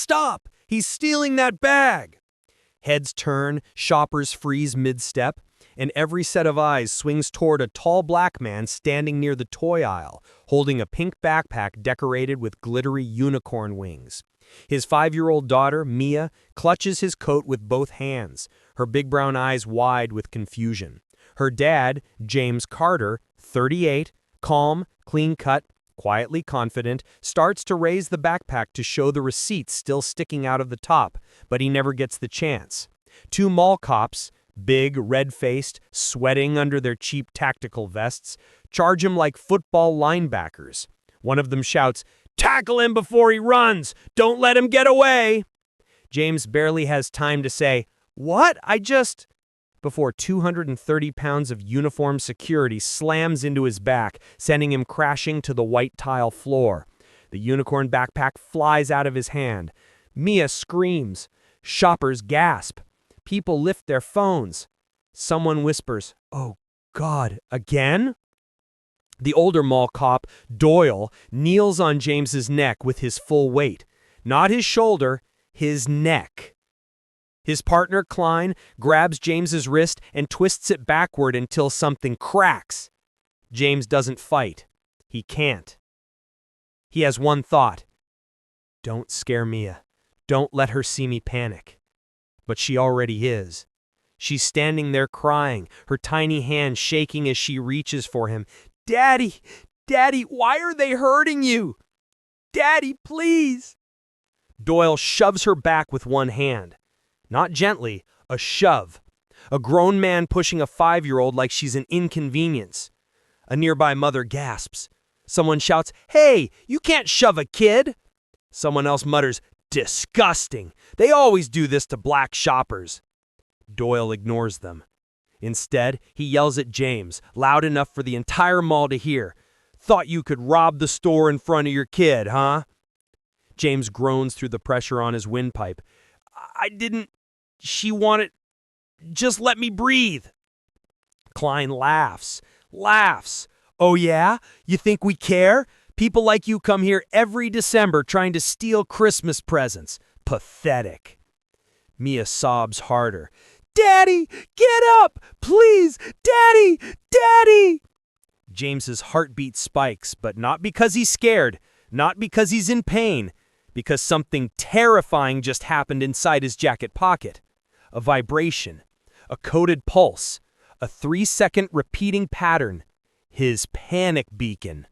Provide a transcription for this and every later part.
Stop! He's stealing that bag! Heads turn, shoppers freeze mid-step, and every set of eyes swings toward a tall black man standing near the toy aisle, holding a pink backpack decorated with glittery unicorn wings. His 5-year-old daughter, Mia, clutches his coat with both hands, her big brown eyes wide with confusion. Her dad, James Carter, 38, calm, clean-cut, quietly confident, starts to raise the backpack to show the receipts still sticking out of the top, but he never gets the chance. 2 mall cops, big, red-faced, sweating under their cheap tactical vests, charge him like football linebackers. One of them shouts, "Tackle him before he runs! Don't let him get away!" James barely has time to say, "What? Before 230 pounds of uniformed security slams into his back, sending him crashing to the white tile floor. The unicorn backpack flies out of his hand. Mia screams. Shoppers gasp. People lift their phones. Someone whispers, "Oh, God, again?" The older mall cop, Doyle, kneels on James's neck with his full weight. Not his shoulder, his neck. His partner, Klein, grabs James's wrist and twists it backward until something cracks. James doesn't fight. He can't. He has one thought. Don't scare Mia. Don't let her see me panic. But she already is. She's standing there crying, her tiny hand shaking as she reaches for him. "Daddy! Daddy, why are they hurting you? Daddy, please!" Doyle shoves her back with one hand. Not gently, a shove. A grown man pushing a 5-year-old like she's an inconvenience. A nearby mother gasps. Someone shouts, "Hey, you can't shove a kid!" Someone else mutters, "Disgusting! They always do this to black shoppers." Doyle ignores them. Instead, he yells at James, loud enough for the entire mall to hear. "Thought you could rob the store in front of your kid, huh?" James groans through the pressure on his windpipe. "I didn't. She wanted. Just let me breathe." Klein laughs. "Oh yeah? You think we care? People like you come here every December trying to steal Christmas presents. Pathetic." Mia sobs harder. "Daddy, get up! Please! Daddy! Daddy!" James's heartbeat spikes, but not because he's scared, not because he's in pain, because something terrifying just happened inside his jacket pocket. A vibration, a coded pulse, a 3-second repeating pattern. His panic beacon.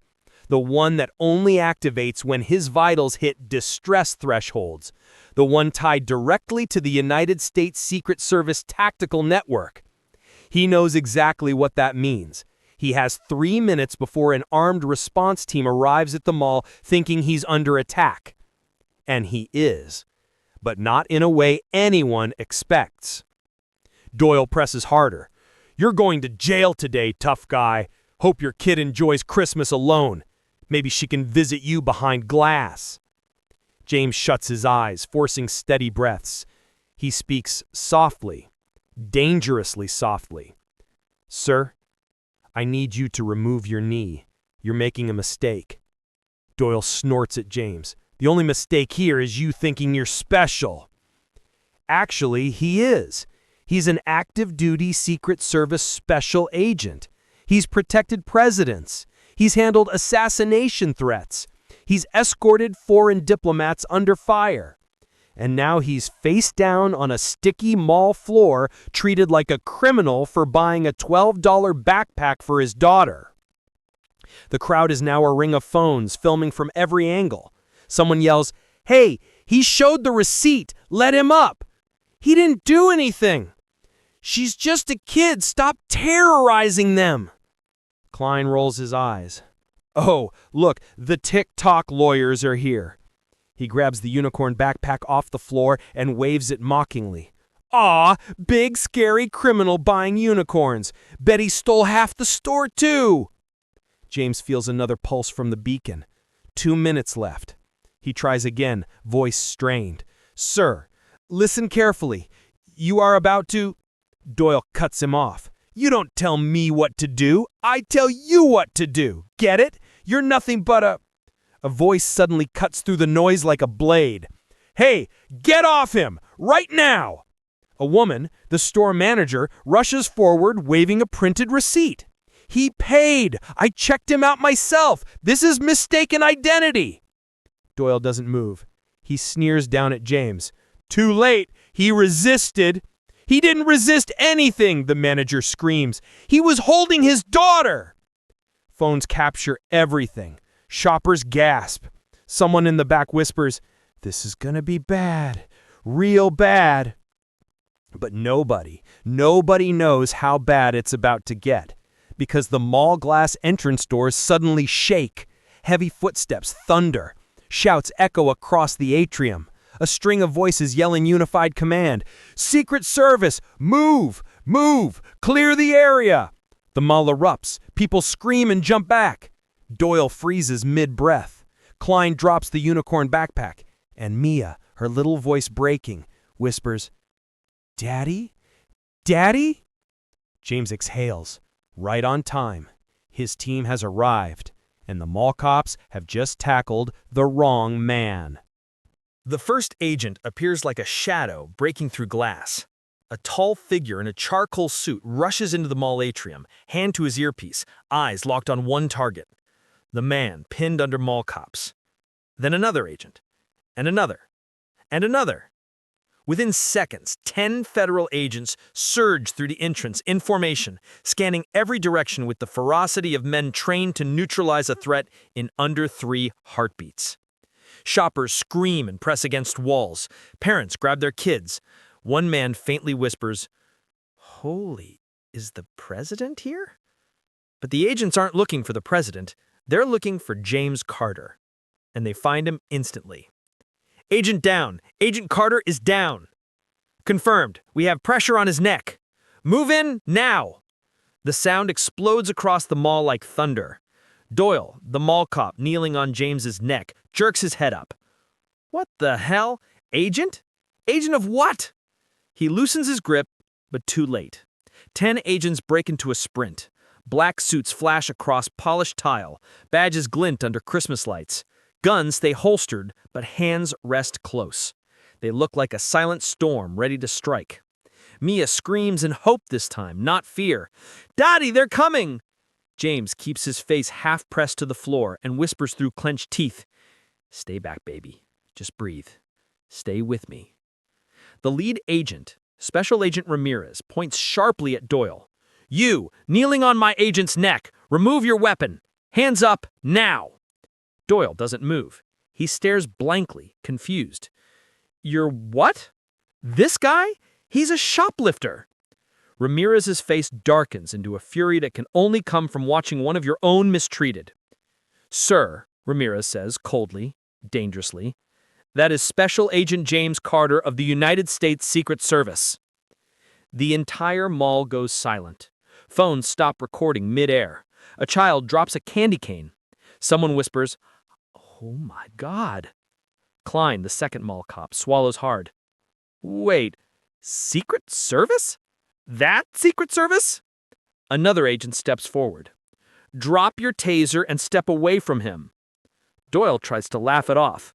The one that only activates when his vitals hit distress thresholds. The one tied directly to the United States Secret Service tactical network. He knows exactly what that means. He has 3 minutes before an armed response team arrives at the mall thinking he's under attack. And he is. But not in a way anyone expects. Doyle presses harder. "You're going to jail today, tough guy. Hope your kid enjoys Christmas alone. Maybe she can visit you behind glass." James shuts his eyes, forcing steady breaths. He speaks softly, dangerously softly. "Sir, I need you to remove your knee. You're making a mistake." Doyle snorts at James. "The only mistake here is you thinking you're special." Actually, he is. He's an active-duty Secret Service special agent. He's protected presidents. He's handled assassination threats. He's escorted foreign diplomats under fire. And now he's face down on a sticky mall floor, treated like a criminal for buying a $12 backpack for his daughter. The crowd is now a ring of phones, filming from every angle. Someone yells, "Hey, he showed the receipt. Let him up." "He didn't do anything." "She's just a kid. Stop terrorizing them." Klein rolls his eyes. "Oh, look, the TikTok lawyers are here." He grabs the unicorn backpack off the floor and waves it mockingly. "Aw, big scary criminal buying unicorns. Bet he stole half the store too." James feels another pulse from the beacon. 2 minutes left. He tries again, voice strained. "Sir, listen carefully. You are about to—" Doyle cuts him off. "You don't tell me what to do. I tell you what to do. Get it? You're nothing but a—" A voice suddenly cuts through the noise like a blade. "Hey, get off him! Right now!" A woman, the store manager, rushes forward waving a printed receipt. "He paid! I checked him out myself! This is mistaken identity!" Doyle doesn't move. He sneers down at James. "Too late! He resisted!" "He didn't resist anything!" the manager screams. "He was holding his daughter!" Phones capture everything. Shoppers gasp. Someone in the back whispers, "This is gonna be bad. Real bad." But nobody knows how bad it's about to get, because the mall glass entrance doors suddenly shake. Heavy footsteps thunder. Shouts echo across the atrium. A string of voices yell in unified command. "Secret Service! Move! Move! Clear the area!" The mall erupts. People scream and jump back. Doyle freezes mid-breath. Klein drops the unicorn backpack. And Mia, her little voice breaking, whispers, "Daddy? Daddy?" James exhales. Right on time. His team has arrived, and the mall cops have just tackled the wrong man. The first agent appears like a shadow breaking through glass. A tall figure in a charcoal suit rushes into the mall atrium, hand to his earpiece, eyes locked on one target. The man pinned under mall cops. Then another agent, and another, and another. Within seconds, 10 federal agents surge through the entrance in formation, scanning every direction with the ferocity of men trained to neutralize a threat in under 3 heartbeats. Shoppers scream and press against walls. Parents grab their kids. One man faintly whispers, "Holy, is the president here?" But the agents aren't looking for the president. They're looking for James Carter. And they find him instantly. "Agent down! Agent Carter is down!" "Confirmed. We have pressure on his neck. Move in now!" The sound explodes across the mall like thunder. Doyle, the mall cop kneeling on James's neck, jerks his head up. "What the hell? Agent? Agent of what?" He loosens his grip, but too late. 10 agents break into a sprint. Black suits flash across polished tile. Badges glint under Christmas lights. Guns stay holstered, but hands rest close. They look like a silent storm ready to strike. Mia screams in hope this time, not fear. "Daddy, they're coming!" James keeps his face half pressed to the floor and whispers through clenched teeth, "Stay back, baby. Just breathe. Stay with me." The lead agent, Special Agent Ramirez, points sharply at Doyle. "You, kneeling on my agent's neck, remove your weapon. Hands up, now!" Doyle doesn't move. He stares blankly, confused. "You're what? This guy? He's a shoplifter." Ramirez's face darkens into a fury that can only come from watching one of your own mistreated. "Sir," Ramirez says coldly, dangerously, "that is Special Agent James Carter of the United States Secret Service." The entire mall goes silent. Phones stop recording mid-air. A child drops a candy cane. Someone whispers, "Oh my God." Klein, the second mall cop, swallows hard. "Wait, Secret Service? That Secret Service?" Another agent steps forward. "Drop your taser and step away from him." Doyle tries to laugh it off.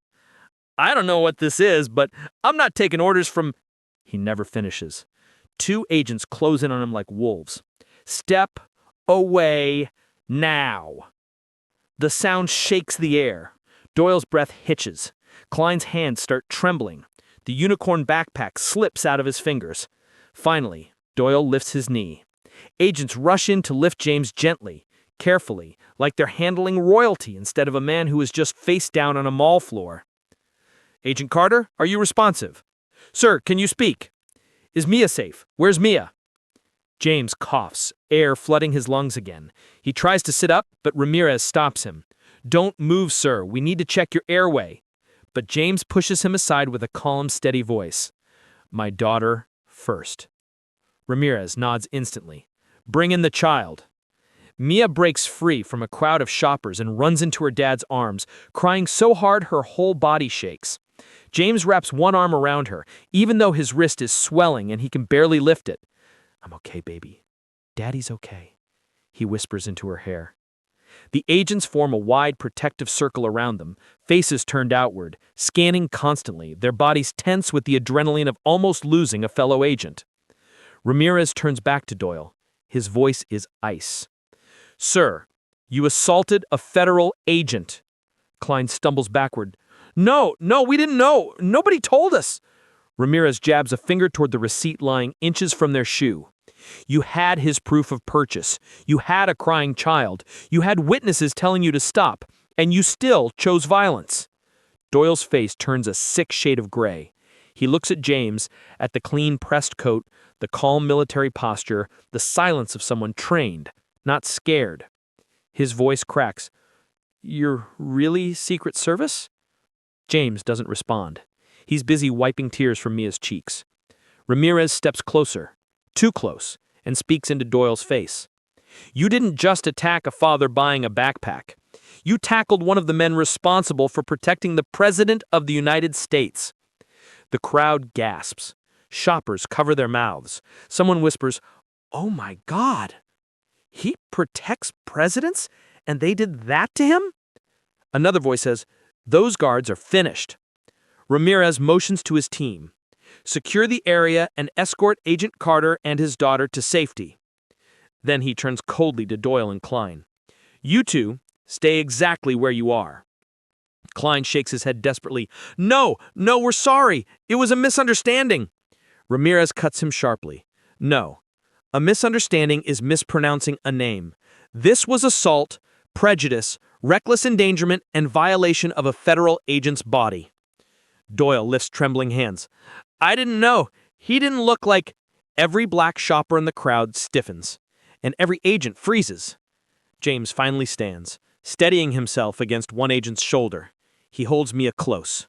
"I don't know what this is, but I'm not taking orders from—" He never finishes. 2 agents close in on him like wolves. "Step away now." The sound shakes the air. Doyle's breath hitches. Klein's hands start trembling. The unicorn backpack slips out of his fingers. Finally, Doyle lifts his knee. Agents rush in to lift James gently, carefully, like they're handling royalty instead of a man who is just face down on a mall floor. "Agent Carter, are you responsive?" "Sir, can you speak?" "Is Mia safe? Where's Mia?" James coughs, air flooding his lungs again. He tries to sit up, but Ramirez stops him. "Don't move, sir. We need to check your airway." But James pushes him aside with a calm, steady voice. "My daughter first." Ramirez nods instantly. "Bring in the child." Mia breaks free from a crowd of shoppers and runs into her dad's arms, crying so hard her whole body shakes. James wraps one arm around her, even though his wrist is swelling and he can barely lift it. "I'm okay, baby. Daddy's okay," he whispers into her hair. The agents form a wide protective circle around them, faces turned outward, scanning constantly, their bodies tense with the adrenaline of almost losing a fellow agent. Ramirez turns back to Doyle. His voice is ice. "Sir, you assaulted a federal agent." Klein stumbles backward. No, we didn't know. Nobody told us." Ramirez jabs a finger toward the receipt lying inches from their shoe. "You had his proof of purchase. You had a crying child. You had witnesses telling you to stop, and you still chose violence." Doyle's face turns a sick shade of gray. He looks at James, at the clean pressed coat, the calm military posture, the silence of someone trained, not scared. His voice cracks. "You're really Secret Service?" James doesn't respond. He's busy wiping tears from Mia's cheeks. Ramirez steps closer, too close, and speaks into Doyle's face. "You didn't just attack a father buying a backpack. You tackled one of the men responsible for protecting the President of the United States." The crowd gasps. Shoppers cover their mouths. Someone whispers, "Oh my God! He protects presidents? And they did that to him?" Another voice says, "Those guards are finished." Ramirez motions to his team. "Secure the area and escort Agent Carter and his daughter to safety." Then he turns coldly to Doyle and Klein. "You two, stay exactly where you are." Klein shakes his head desperately. No, we're sorry. It was a misunderstanding." Ramirez cuts him sharply. "No, a misunderstanding is mispronouncing a name. This was assault, prejudice, reckless endangerment, and violation of a federal agent's body." Doyle lifts trembling hands. "I didn't know. He didn't look like—" Every black shopper in the crowd stiffens, and every agent freezes. James finally stands, steadying himself against one agent's shoulder. He holds Mia close.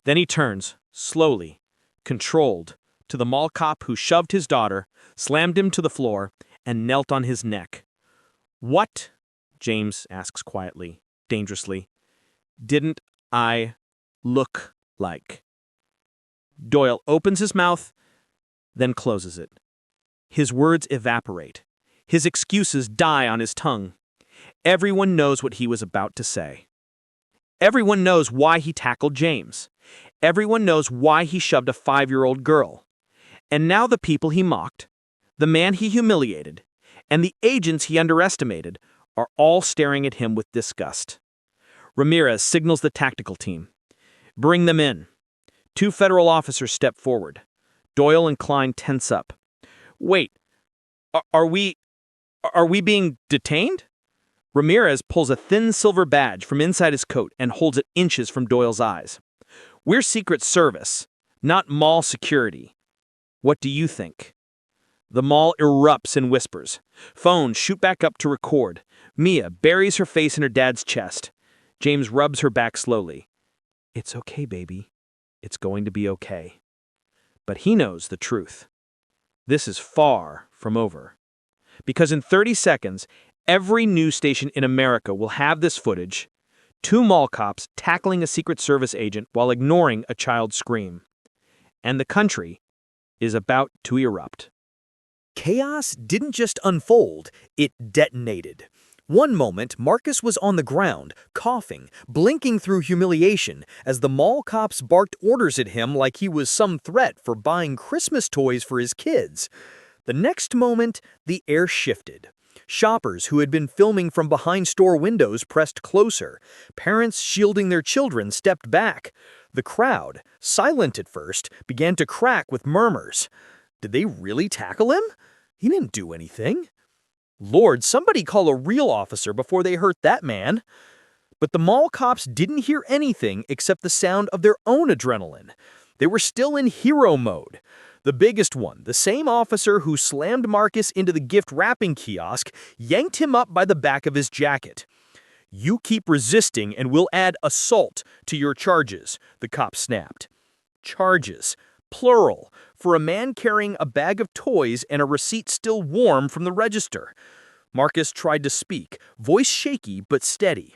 Then he turns, slowly, controlled, to the mall cop who shoved his daughter, slammed him to the floor, and knelt on his neck. "What," James asks quietly, dangerously, "didn't I look like?" Doyle opens his mouth, then closes it. His words evaporate. His excuses die on his tongue. Everyone knows what he was about to say. Everyone knows why he tackled James. Everyone knows why he shoved a 5-year-old girl. And now the people he mocked, the man he humiliated, and the agents he underestimated are all staring at him with disgust. Ramirez signals the tactical team. "Bring them in." 2 federal officers step forward. Doyle and Klein tense up. "Wait, are we being detained?" Ramirez pulls a thin silver badge from inside his coat and holds it inches from Doyle's eyes. "We're Secret Service, not mall security. What do you think?" The mall erupts in whispers. Phones shoot back up to record. Mia buries her face in her dad's chest. James rubs her back slowly. "It's okay, baby. It's going to be okay." But he knows the truth. This is far from over. Because in 30 seconds, every news station in America will have this footage. 2 mall cops tackling a Secret Service agent while ignoring a child's scream. And the country is about to erupt. Chaos didn't just unfold, it detonated. One moment, Marcus was on the ground, coughing, blinking through humiliation as the mall cops barked orders at him like he was some threat for buying Christmas toys for his kids. The next moment, the air shifted. Shoppers who had been filming from behind store windows pressed closer. Parents shielding their children stepped back. The crowd, silent at first, began to crack with murmurs. Did they really tackle him? He didn't do anything. Lord, somebody call a real officer before they hurt that man. But the mall cops didn't hear anything except the sound of their own adrenaline. They were still in hero mode. The biggest one, the same officer who slammed Marcus into the gift wrapping kiosk, yanked him up by the back of his jacket. "You keep resisting and we'll add assault to your charges," the cop snapped. Charges, plural, for a man carrying a bag of toys and a receipt still warm from the register. Marcus tried to speak, voice shaky but steady.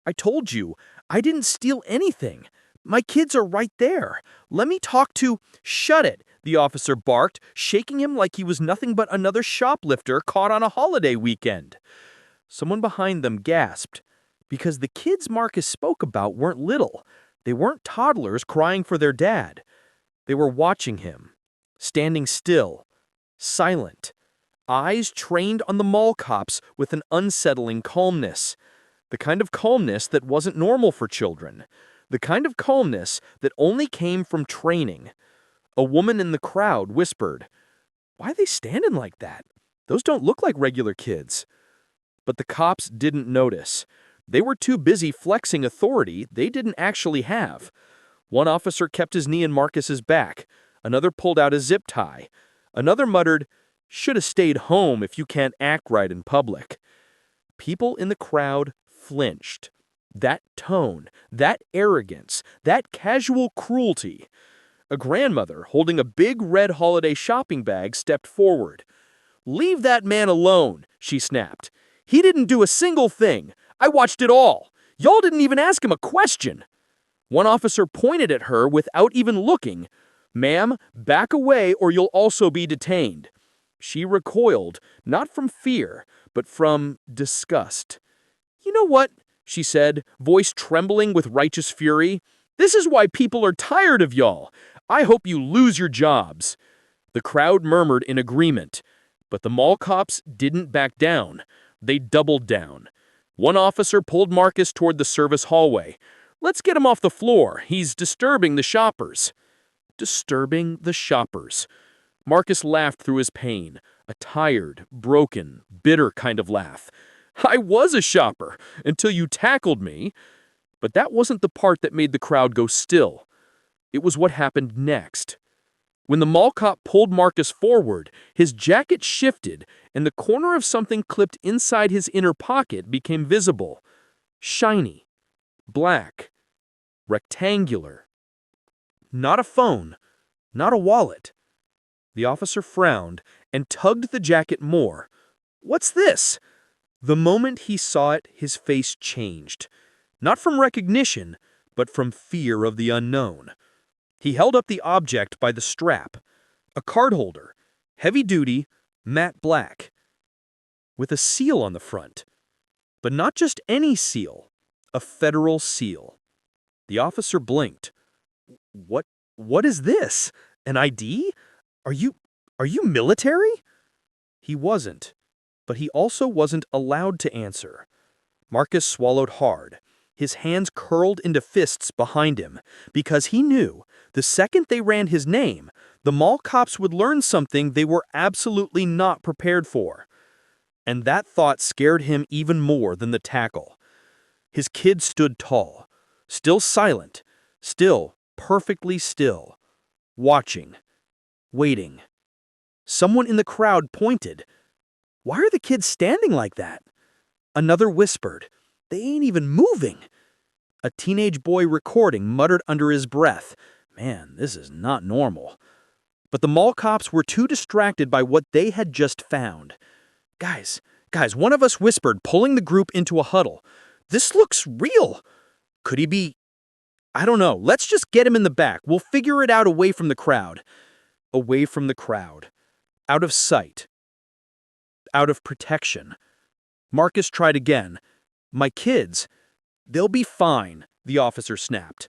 "I told you, I didn't steal anything. My kids are right there. Let me talk to—" "Shut it," the officer barked, shaking him like he was nothing but another shoplifter caught on a holiday weekend. Someone behind them gasped, because the kids Marcus spoke about weren't little. They weren't toddlers crying for their dad. They were watching him, standing still, silent, eyes trained on the mall cops with an unsettling calmness. The kind of calmness that wasn't normal for children. The kind of calmness that only came from training. A woman in the crowd whispered, "Why are they standing like that? Those don't look like regular kids." But the cops didn't notice. They were too busy flexing authority they didn't actually have. One officer kept his knee in Marcus's back. Another pulled out a zip tie. Another muttered, "Should have stayed home if you can't act right in public." People in the crowd flinched. That tone, that arrogance, that casual cruelty. A grandmother holding a big red holiday shopping bag stepped forward. "Leave that man alone," she snapped. "He didn't do a single thing. I watched it all. Y'all didn't even ask him a question." One officer pointed at her without even looking. "Ma'am, back away or you'll also be detained." She recoiled, not from fear, but from disgust. "You know what?" she said, voice trembling with righteous fury. "This is why people are tired of y'all. I hope you lose your jobs." The crowd murmured in agreement, but the mall cops didn't back down. They doubled down. One officer pulled Marcus toward the service hallway. "Let's get him off the floor. He's disturbing the shoppers." Disturbing the shoppers. Marcus laughed through his pain, a tired, broken, bitter kind of laugh. "I was a shopper until you tackled me." But that wasn't the part that made the crowd go still. It was what happened next. When the mall cop pulled Marcus forward, his jacket shifted and the corner of something clipped inside his inner pocket became visible. Shiny. Black. Rectangular. Not a phone. Not a wallet. The officer frowned and tugged the jacket more. "What's this?" The moment he saw it, his face changed. Not from recognition, but from fear of the unknown. He held up the object by the strap. A card holder, heavy-duty, matte black, with a seal on the front. But not just any seal, a federal seal. The officer blinked. What is this? An ID? Are you military?" He wasn't, but he also wasn't allowed to answer. Marcus swallowed hard. His hands curled into fists behind him, because he knew the second they ran his name, the mall cops would learn something they were absolutely not prepared for. And that thought scared him even more than the tackle. His kid stood tall, still silent, still perfectly still, watching, waiting. Someone in the crowd pointed. "Why are the kids standing like that?" Another whispered, "They ain't even moving." A teenage boy recording muttered under his breath, "Man, this is not normal." But the mall cops were too distracted by what they had just found. Guys, one of us whispered, pulling the group into a huddle. "This looks real. Could he be? I don't know. Let's just get him in the back. We'll figure it out away from the crowd." Away from the crowd. Out of sight. Out of protection. Marcus tried again. "My kids. They'll be fine," the officer snapped.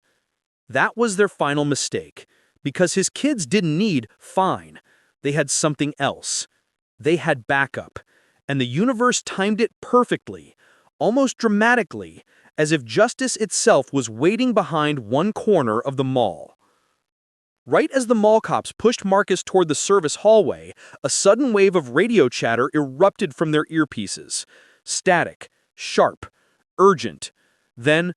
That was their final mistake, because his kids didn't need fine. They had something else. They had backup, and the universe timed it perfectly, almost dramatically, as if justice itself was waiting behind one corner of the mall. Right as the mall cops pushed Marcus toward the service hallway, a sudden wave of radio chatter erupted from their earpieces. Static, sharp, urgent. Then,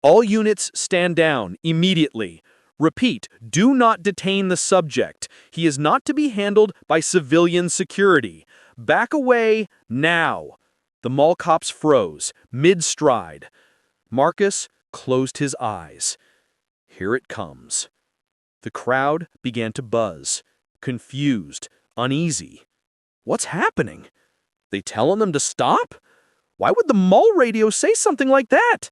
"All units stand down, immediately. Repeat, do not detain the subject. He is not to be handled by civilian security. Back away, now." The mall cops froze, mid-stride. Marcus closed his eyes. Here it comes. The crowd began to buzz, confused, uneasy. What's happening? They telling them to stop? Why would the mall radio say something like that?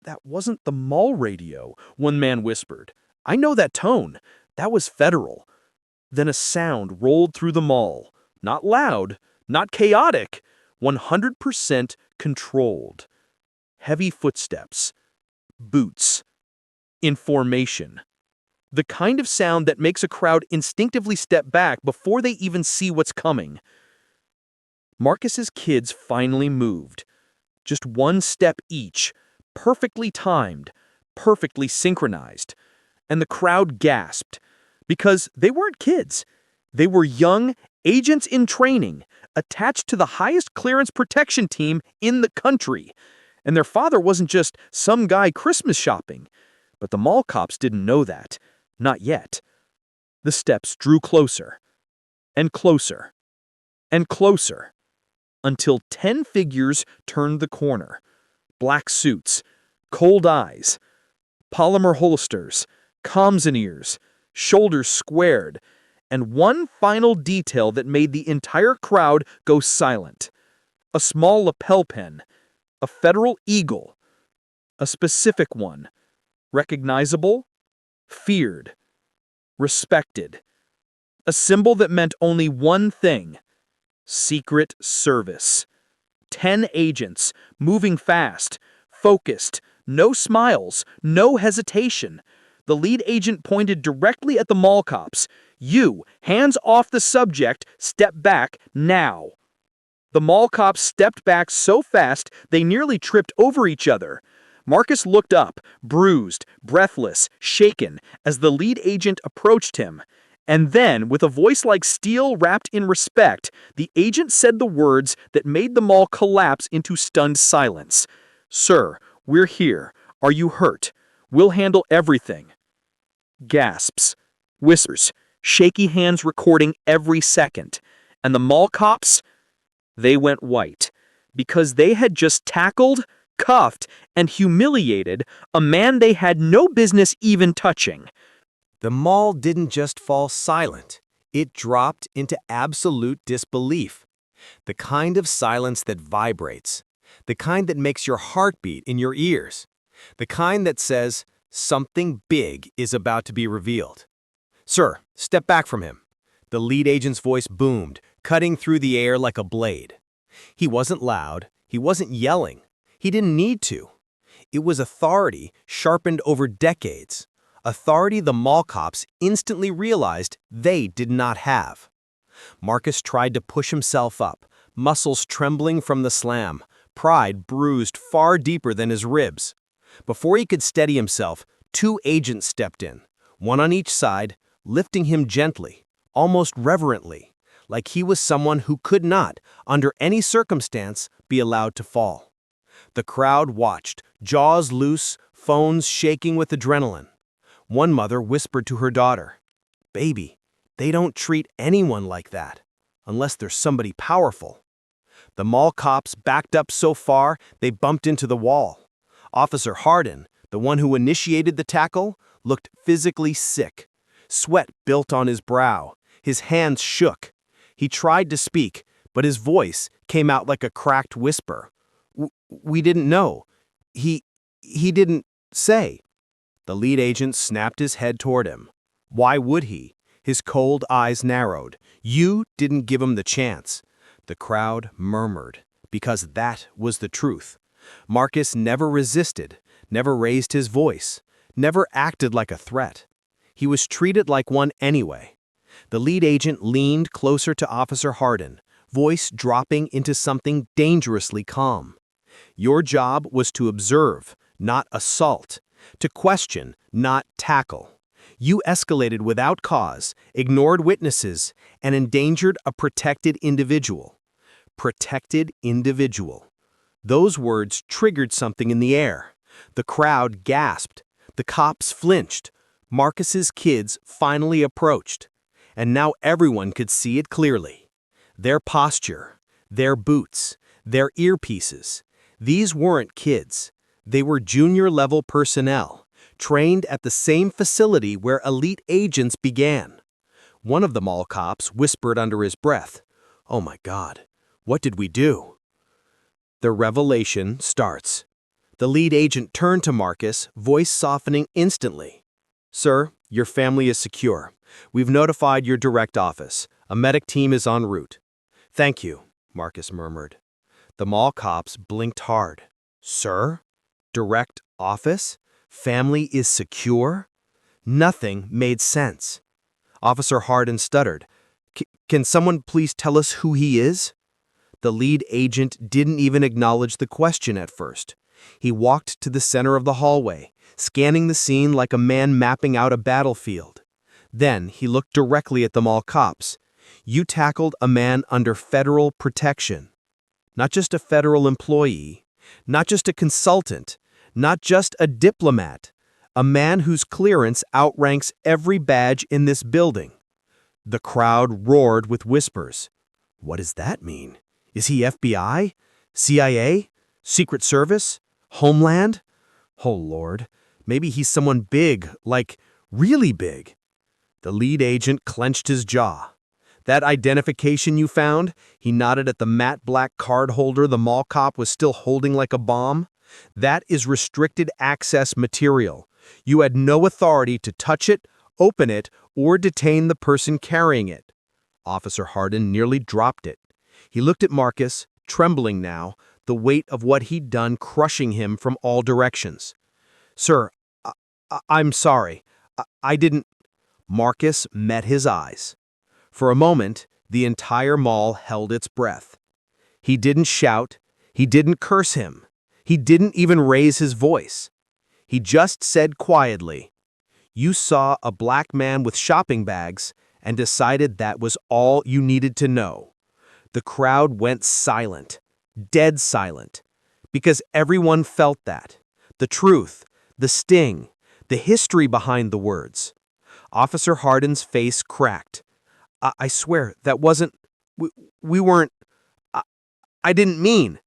That wasn't the mall radio, one man whispered. I know that tone. That was federal. Then a sound rolled through the mall. Not loud, not chaotic, 100% controlled. Heavy footsteps. Boots. In formation. The kind of sound that makes a crowd instinctively step back before they even see what's coming. Marcus's kids finally moved. Just one step each, perfectly timed, perfectly synchronized. And the crowd gasped, because they weren't kids. They were young agents in training, attached to the highest clearance protection team in the country. And their father wasn't just some guy Christmas shopping. But the mall cops didn't know that. Not yet. The steps drew closer, and closer, and closer, until 10 figures turned the corner. Black suits, cold eyes, polymer holsters, comms in ears, shoulders squared, and one final detail that made the entire crowd go silent. A small lapel pin, a Federal Eagle, a specific one, recognizable, feared, respected. A symbol that meant only one thing: Secret Service. 10 agents, moving fast, focused, no smiles, no hesitation. The lead agent pointed directly at the mall cops. "You, hands off the subject, step back now." The mall cops stepped back so fast they nearly tripped over each other. Marcus looked up, bruised, breathless, shaken, as the lead agent approached him. And then, with a voice like steel wrapped in respect, the agent said the words that made them all collapse into stunned silence. "Sir, we're here. Are you hurt? We'll handle everything." Gasps, whispers, shaky hands recording every second. And the mall cops? They went white, because they had just tackled, cuffed, and humiliated a man they had no business even touching. The mall didn't just fall silent. It dropped into absolute disbelief. The kind of silence that vibrates. The kind that makes your heart beat in your ears. The kind that says, something big is about to be revealed. "Sir, step back from him." The lead agent's voice boomed, cutting through the air like a blade. He wasn't loud. He wasn't yelling. He didn't need to. It was authority sharpened over decades. Authority the mall cops instantly realized they did not have. Marcus tried to push himself up, muscles trembling from the slam, pride bruised far deeper than his ribs. Before he could steady himself, 2 agents stepped in, one on each side, lifting him gently, almost reverently, like he was someone who could not, under any circumstance, be allowed to fall. The crowd watched, jaws loose, phones shaking with adrenaline. One mother whispered to her daughter, "Baby, they don't treat anyone like that, unless there's somebody powerful." The mall cops backed up so far they bumped into the wall. Officer Hardin, the one who initiated the tackle, looked physically sick. Sweat built on his brow. His hands shook. He tried to speak, but his voice came out like a cracked whisper. We didn't know. He didn't say." The lead agent snapped his head toward him. Why would he? His cold eyes narrowed. You didn't give him the chance. The crowd murmured, because that was the truth. Marcus never resisted, never raised his voice, never acted like a threat. He was treated like one anyway. The lead agent leaned closer to Officer Hardin, voice dropping into something dangerously calm. Your job was to observe, not assault, to question, not tackle. You escalated without cause, ignored witnesses, and endangered a protected individual. Protected individual. Those words triggered something in the air. The crowd gasped. The cops flinched. Marcus's kids finally approached. And now everyone could see it clearly. Their posture, their boots, their earpieces. These weren't kids. They were junior-level personnel, trained at the same facility where elite agents began. One of the mall cops whispered under his breath, "Oh my God, what did we do?" The revelation starts. The lead agent turned to Marcus, voice softening instantly. "Sir, your family is secure. We've notified your direct office. A medic team is en route." "Thank you," Marcus murmured. The mall cops blinked hard. Sir? Direct office? Family is secure? Nothing made sense. Officer Hardin stuttered. Can someone please tell us who he is? The lead agent didn't even acknowledge the question at first. He walked to the center of the hallway, scanning the scene like a man mapping out a battlefield. Then he looked directly at the mall cops. You tackled a man under federal protection. Not just a federal employee, not just a consultant, not just a diplomat, a man whose clearance outranks every badge in this building. The crowd roared with whispers. What does that mean? Is he FBI? CIA? Secret Service? Homeland? Oh, Lord, maybe he's someone big, like really big. The lead agent clenched his jaw. That identification you found? He nodded at the matte black card holder the mall cop was still holding like a bomb. That is restricted access material. You had no authority to touch it, open it, or detain the person carrying it. Officer Hardin nearly dropped it. He looked at Marcus, trembling now, the weight of what he'd done crushing him from all directions. Sir, I'm sorry. I didn't... Marcus met his eyes. For a moment, the entire mall held its breath. He didn't shout. He didn't curse him. He didn't even raise his voice. He just said quietly, "You saw a black man with shopping bags and decided that was all you needed to know." The crowd went silent, dead silent, because everyone felt that. The truth, the sting, the history behind the words. Officer Hardin's face cracked. I swear, that wasn't... We weren't... I didn't mean...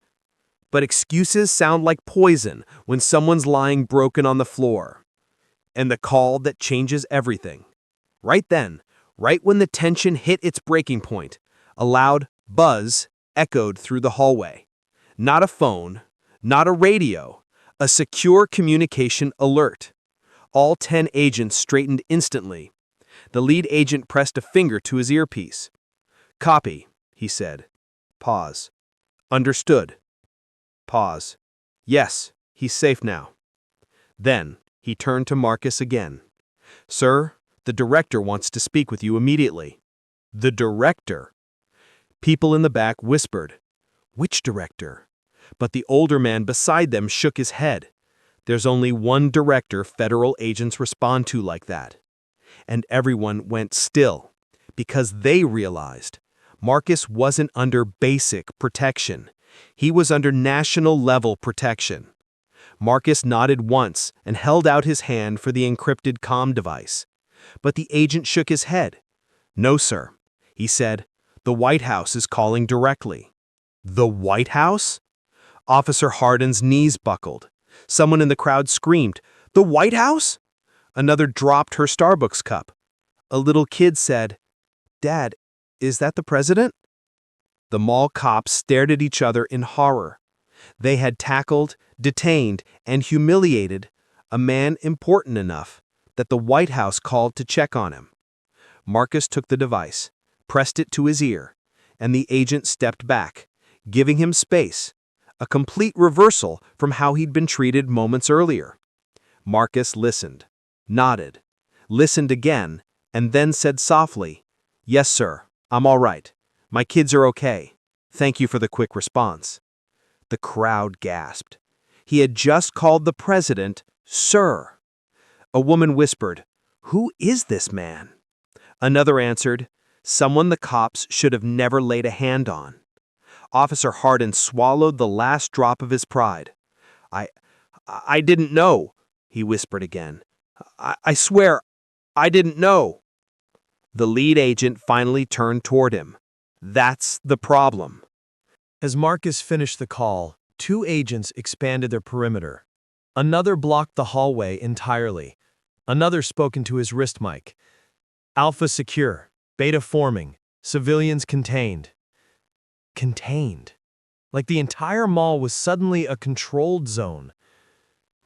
But excuses sound like poison when someone's lying broken on the floor. And the call that changes everything. Right then, right when the tension hit its breaking point, a loud buzz echoed through the hallway. Not a phone, not a radio, a secure communication alert. All 10 agents straightened instantly. The lead agent pressed a finger to his earpiece. "Copy," he said. Pause. "Understood." Pause. "Yes, he's safe now." Then he turned to Marcus again. "Sir, the director wants to speak with you immediately." The director? People in the back whispered. Which director? But the older man beside them shook his head. There's only one director federal agents respond to like that. And everyone went still, because they realized Marcus wasn't under basic protection. He was under national-level protection. Marcus nodded once and held out his hand for the encrypted comm device. But the agent shook his head. "No, sir," he said. "The White House is calling directly." The White House? Officer Hardin's knees buckled. Someone in the crowd screamed, "The White House?" Another dropped her Starbucks cup. A little kid said, "Dad, is that the president?" The mall cops stared at each other in horror. They had tackled, detained, and humiliated a man important enough that the White House called to check on him. Marcus took the device, pressed it to his ear, and the agent stepped back, giving him space, a complete reversal from how he'd been treated moments earlier. Marcus listened, nodded, listened again, and then said softly, "Yes, sir, I'm all right. My kids are okay. Thank you for the quick response." The crowd gasped. He had just called the president, "Sir." A woman whispered, "Who is this man?" Another answered, "Someone the cops should have never laid a hand on." Officer Hardin swallowed the last drop of his pride. I didn't know," he whispered again. I swear, I didn't know." The lead agent finally turned toward him. "That's the problem." As Marcus finished the call, 2 agents expanded their perimeter. Another blocked the hallway entirely. Another spoke into his wrist mic. "Alpha secure. Beta forming. Civilians contained." Contained. Like the entire mall was suddenly a controlled zone.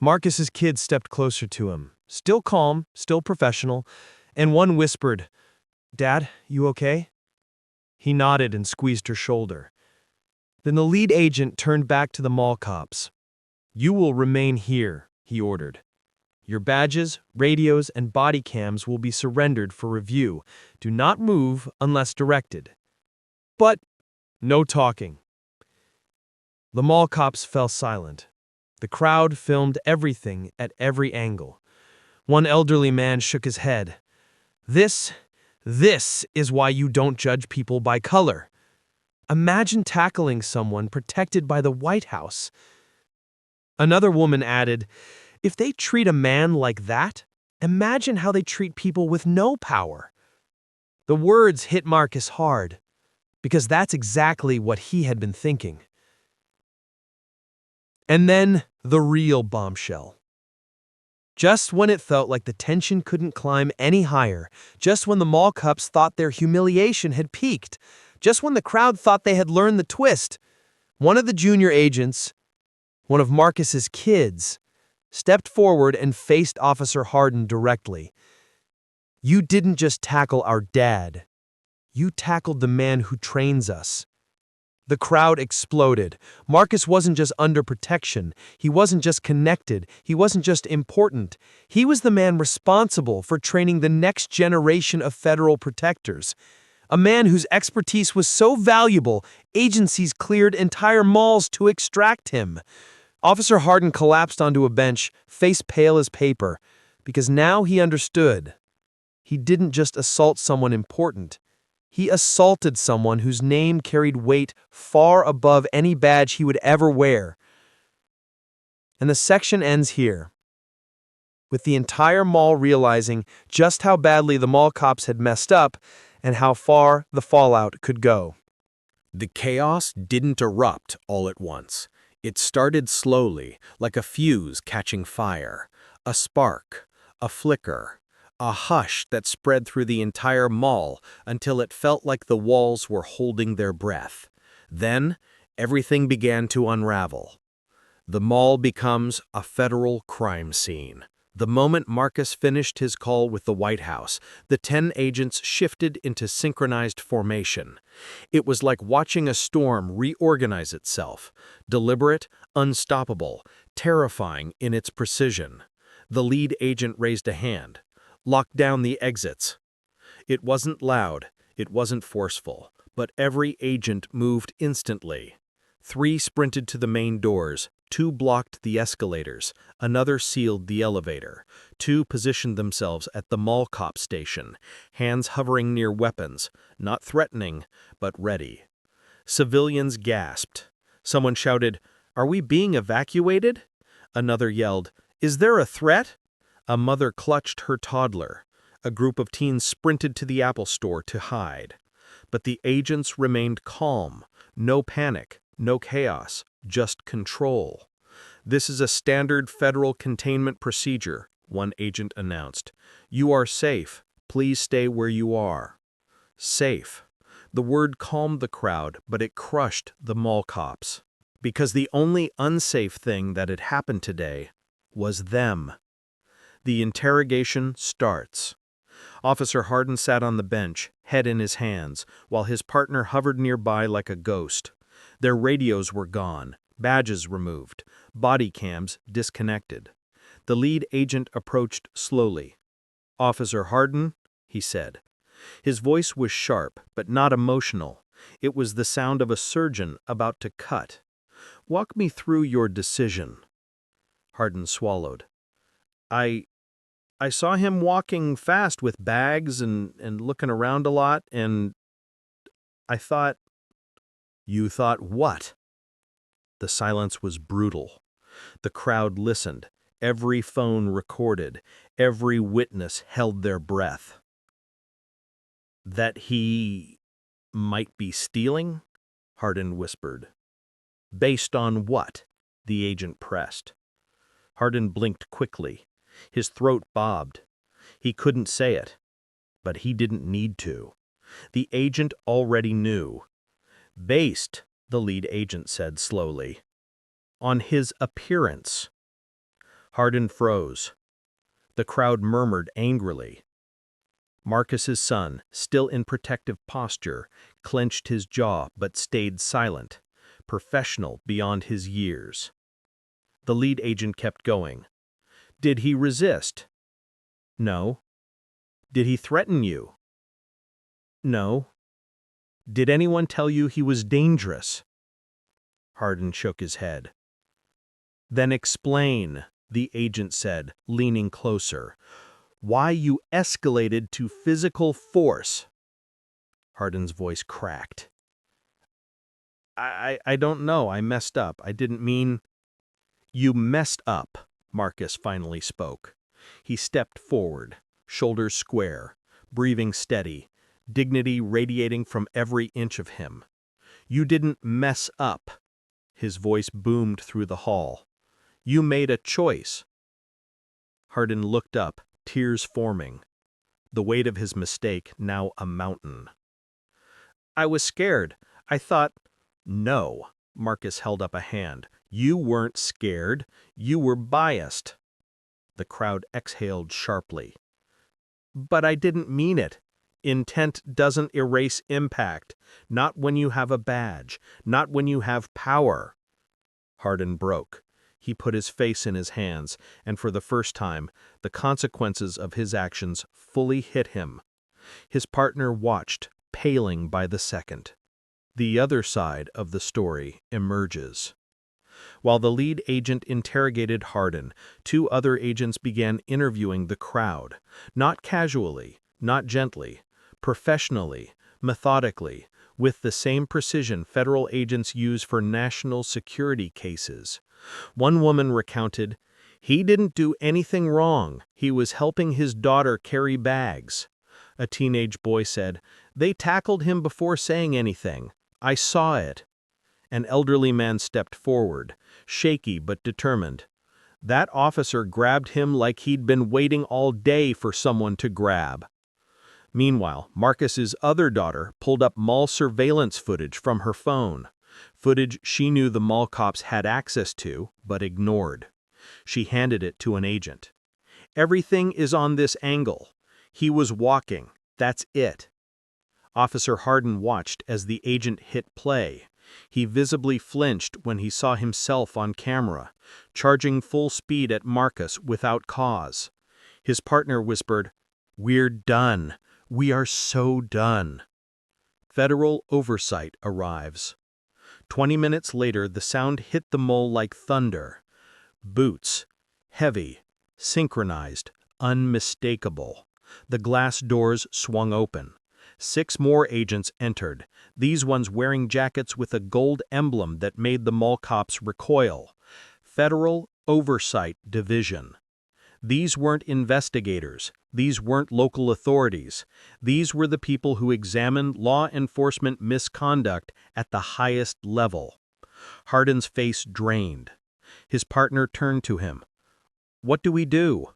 Marcus's kids stepped closer to him, still calm, still professional, and one whispered, "Dad, you okay?" He nodded and squeezed her shoulder. Then the lead agent turned back to the mall cops. "You will remain here," he ordered. "Your badges, radios, and body cams will be surrendered for review. Do not move unless directed." But no talking. The mall cops fell silent. The crowd filmed everything at every angle. One elderly man shook his head. This is why you don't judge people by color. Imagine tackling someone protected by the White House." Another woman added, "If they treat a man like that, imagine how they treat people with no power." The words hit Marcus hard, because that's exactly what he had been thinking. And then the real bombshell. Just when it felt like the tension couldn't climb any higher, just when the mall cops thought their humiliation had peaked, just when the crowd thought they had learned the twist, one of the junior agents, one of Marcus's kids, stepped forward and faced Officer Hardin directly. "You didn't just tackle our dad. You tackled the man who trains us." The crowd exploded. Marcus wasn't just under protection. He wasn't just connected. He wasn't just important. He was the man responsible for training the next generation of federal protectors. A man whose expertise was so valuable, agencies cleared entire malls to extract him. Officer Hardin collapsed onto a bench, face pale as paper, because now he understood. He didn't just assault someone important. He assaulted someone whose name carried weight far above any badge he would ever wear. And the section ends here, with the entire mall realizing just how badly the mall cops had messed up and how far the fallout could go. The chaos didn't erupt all at once. It started slowly, like a fuse catching fire. A spark, a flicker, a hush that spread through the entire mall until it felt like the walls were holding their breath. Then, everything began to unravel. The mall becomes a federal crime scene. The moment Marcus finished his call with the White House, the 10 agents shifted into synchronized formation. It was like watching a storm reorganize itself, deliberate, unstoppable, terrifying in its precision. The lead agent raised a hand. "Lock down the exits." It wasn't loud, it wasn't forceful, but every agent moved instantly. 3 sprinted to the main doors, 2 blocked the escalators, another sealed the elevator. 2 positioned themselves at the mall cop station, hands hovering near weapons, not threatening, but ready. Civilians gasped. Someone shouted, "Are we being evacuated?" Another yelled, "Is there a threat?" A mother clutched her toddler. A group of teens sprinted to the Apple store to hide. But the agents remained calm. No panic, no chaos, just control. "This is a standard federal containment procedure," one agent announced. "You are safe. Please stay where you are." Safe. The word calmed the crowd, but it crushed the mall cops. Because the only unsafe thing that had happened today was them. The interrogation starts. Officer Hardin sat on the bench, head in his hands, while his partner hovered nearby like a ghost. Their radios were gone, badges removed, body cams disconnected. The lead agent approached slowly. "Officer Hardin," he said. His voice was sharp, but not emotional. It was the sound of a surgeon about to cut. "Walk me through your decision." Hardin swallowed. I saw him walking fast with bags and looking around a lot, and I thought." "You thought what?" The silence was brutal. The crowd listened. Every phone recorded. Every witness held their breath. "That he might be stealing?" Hardin whispered. "Based on what?" the agent pressed. Hardin blinked quickly. His throat bobbed. He couldn't say it, but he didn't need to. The agent already knew. "Based," the lead agent said slowly, "on his appearance." Hardin froze. The crowd murmured angrily. Marcus's son, still in protective posture, clenched his jaw but stayed silent. professional beyond his years. The lead agent kept going. Did he resist? No. Did he threaten you? No. Did anyone tell you he was dangerous? Hardin shook his head. Then explain, the agent said, leaning closer. Why you escalated to physical force? Hardin's voice cracked. I don't know. I messed up. I didn't mean... You messed up, Marcus finally spoke. He stepped forward, shoulders square, breathing steady, dignity radiating from every inch of him. You didn't mess up. His voice boomed through the hall. You made a choice. Hardin looked up, tears forming. The weight of his mistake now a mountain. I was scared. I thought... No, Marcus held up a hand. You weren't scared. You were biased. The crowd exhaled sharply. But I didn't mean it. Intent doesn't erase impact. Not when you have a badge. Not when you have power. Hardin broke. He put his face in his hands, and for the first time, the consequences of his actions fully hit him. His partner watched, paling by the second. The other side of the story emerges. While the lead agent interrogated Hardin, two other agents began interviewing the crowd, not casually, not gently, professionally, methodically, with the same precision federal agents use for national security cases. One woman recounted, "He didn't do anything wrong. He was helping his daughter carry bags." A teenage boy said, "They tackled him before saying anything. I saw it." An elderly man stepped forward, shaky but determined. "That officer grabbed him like he'd been waiting all day for someone to grab." Meanwhile, Marcus's other daughter pulled up mall surveillance footage from her phone. Footage she knew the mall cops had access to, but ignored. She handed it to an agent. "Everything is on this angle. He was walking. That's it." Officer Hardin watched as the agent hit play. He visibly flinched when he saw himself on camera, charging full speed at Marcus without cause. His partner whispered, "We're done. We are so done." Federal oversight arrives. 20 minutes later, the sound hit the mall like thunder. Boots. Heavy. Synchronized. Unmistakable. The glass doors swung open. 6 more agents entered, these ones wearing jackets with a gold emblem that made the mall cops recoil. Federal Oversight Division. These weren't investigators. These weren't local authorities. These were the people who examined law enforcement misconduct at the highest level. Hardin's face drained. His partner turned to him. "What do we do?"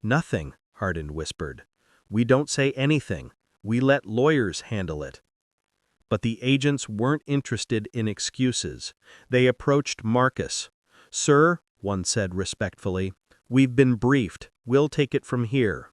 "Nothing," Hardin whispered. "We don't say anything. We let lawyers handle it." But the agents weren't interested in excuses. They approached Marcus. "Sir," one said respectfully, "we've been briefed. We'll take it from here."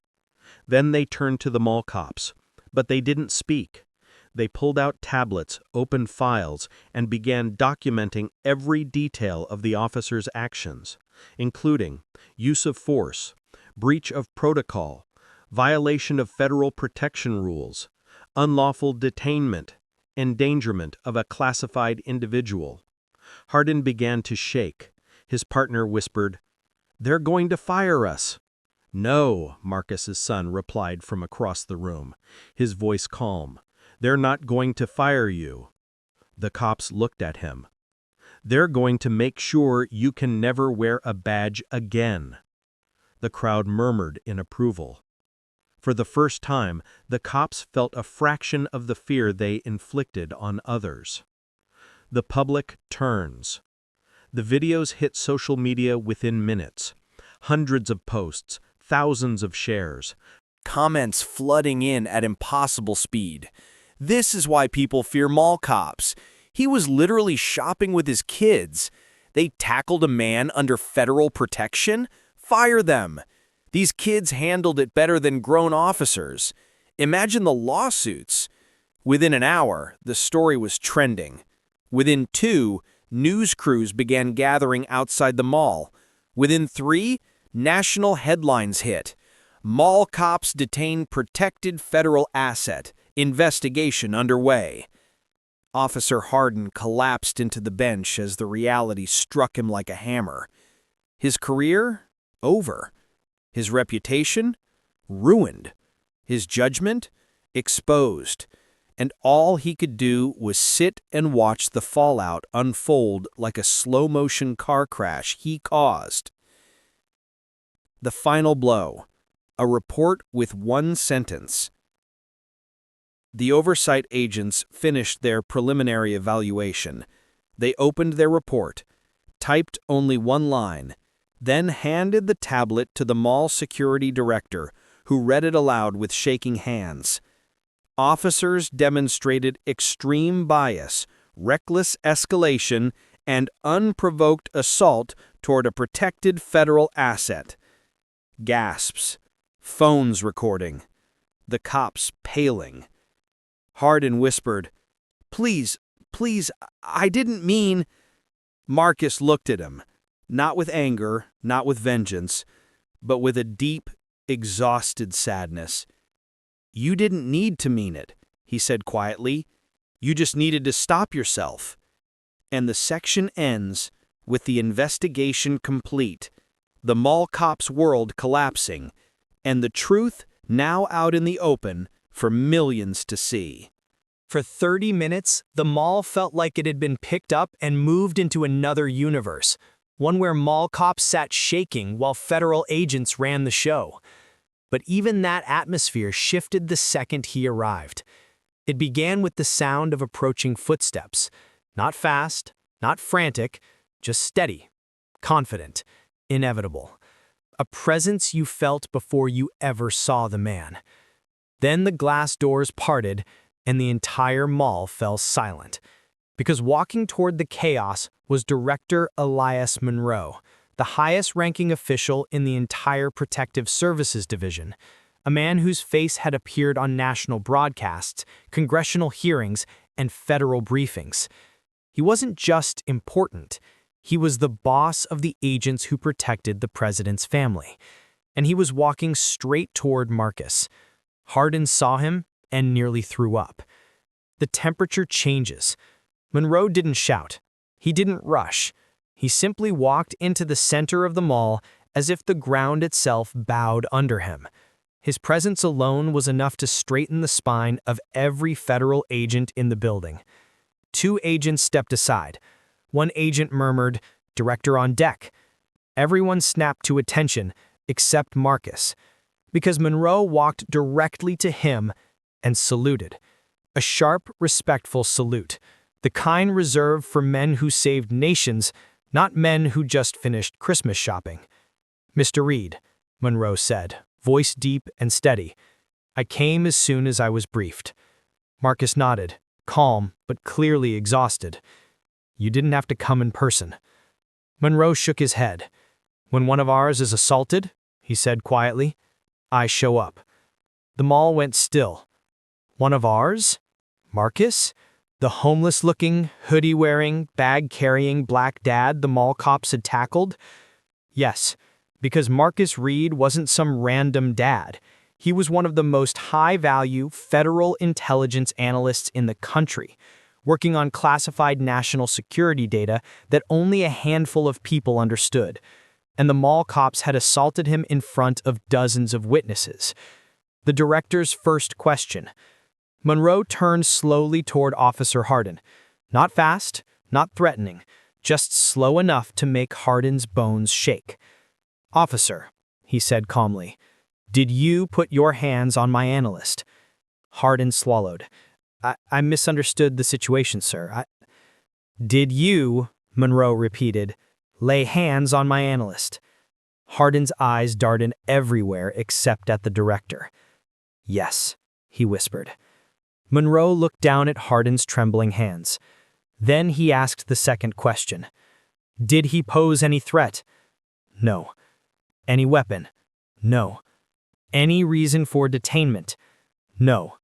Then they turned to the mall cops. But they didn't speak. They pulled out tablets, opened files, and began documenting every detail of the officers' actions, including use of force, breach of protocol, violation of federal protection rules, unlawful detainment, endangerment of a classified individual. Hardin began to shake. His partner whispered, "They're going to fire us." "No," Marcus's son replied from across the room, his voice calm. "They're not going to fire you." The cops looked at him. "They're going to make sure you can never wear a badge again." The crowd murmured in approval. For the first time, the cops felt a fraction of the fear they inflicted on others. The public turns. The videos hit social media within minutes. Hundreds of posts, thousands of shares. Comments flooding in at impossible speed. "This is why people fear mall cops. He was literally shopping with his kids. They tackled a man under federal protection? Fire them. These kids handled it better than grown officers. Imagine the lawsuits." Within an hour, the story was trending. Within 2, News crews began gathering outside the mall. Within 3, national headlines hit. Mall cops detain protected federal asset. Investigation underway. Officer Hardin collapsed into the bench as the reality struck him like a hammer. His career? Over. His reputation? Ruined. His judgment? Exposed. And all he could do was sit and watch the fallout unfold like a slow-motion car crash he caused. The final blow. A report with one sentence. The oversight agents finished their preliminary evaluation. They opened their report, typed only one line, then handed the tablet to the mall security director, who read it aloud with shaking hands. Officers demonstrated extreme bias, reckless escalation, and unprovoked assault toward a protected federal asset. Gasps. Phones recording. The cops paling. Hardin whispered, "Please, please, I didn't mean—" Marcus looked at him, not with anger, not with vengeance, but with a deep, exhausted sadness. "You didn't need to mean it," he said quietly. "You just needed to stop yourself." And the section ends with the investigation complete, the mall cops' world collapsing, and the truth now out in the open for millions to see. For 30 minutes, the mall felt like it had been picked up and moved into another universe, one where mall cops sat shaking while federal agents ran the show. But even that atmosphere shifted the second he arrived. It began with the sound of approaching footsteps. Not fast, not frantic, just steady, confident, inevitable. A presence you felt before you ever saw the man. Then the glass doors parted, and the entire mall fell silent. Because walking toward the chaos was Director Elias Monroe, the highest-ranking official in the entire Protective Services Division, a man whose face had appeared on national broadcasts, congressional hearings, and federal briefings. He wasn't just important. He was the boss of the agents who protected the president's family. And he was walking straight toward Marcus. Hardin saw him and nearly threw up. The temperature changes. Monroe didn't shout. He didn't rush. He simply walked into the center of the mall as if the ground itself bowed under him. His presence alone was enough to straighten the spine of every federal agent in the building. 2 agents stepped aside. One agent murmured, "Director on deck." Everyone snapped to attention, except Marcus, because Monroe walked directly to him and saluted. A sharp, respectful salute, the kind reserved for men who saved nations, not men who just finished Christmas shopping. "Mr. Reed," Monroe said, voice deep and steady, "I came as soon as I was briefed." Marcus nodded, calm but clearly exhausted. "You didn't have to come in person." Monroe shook his head. "When one of ours is assaulted," he said quietly, "I show up." The mall went still. "One of ours? Marcus? The homeless-looking, hoodie-wearing, bag-carrying black dad the mall cops had tackled?" Yes, because Marcus Reed wasn't some random dad. He was one of the most high-value federal intelligence analysts in the country, working on classified national security data that only a handful of people understood. And the mall cops had assaulted him in front of dozens of witnesses. The director's first question. Monroe turned slowly toward Officer Hardin. Not fast, not threatening, just slow enough to make Hardin's bones shake. "Officer," he said calmly, "did you put your hands on my analyst?" Hardin swallowed. I misunderstood the situation, sir. Did you," Monroe repeated, "lay hands on my analyst?" Hardin's eyes darted everywhere except at the director. "Yes," he whispered. Monroe looked down at Hardin's trembling hands. Then he asked the second question. "Did he pose any threat?" "No." "Any weapon?" "No." "Any reason for detainment?" "No."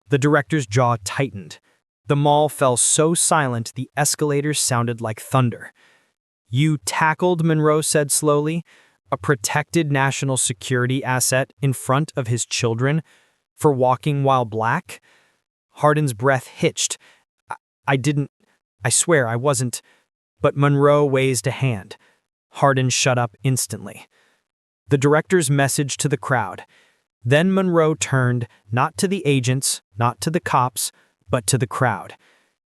The director's jaw tightened. The mall fell so silent the escalators sounded like thunder. "You tackled," Monroe said slowly, "a protected national security asset in front of his children for walking while black?" Hardin's breath hitched. I didn't. I swear I wasn't." But Monroe raised a hand. Hardin shut up instantly. The director's message to the crowd. Then Monroe turned, not to the agents, not to the cops, but to the crowd.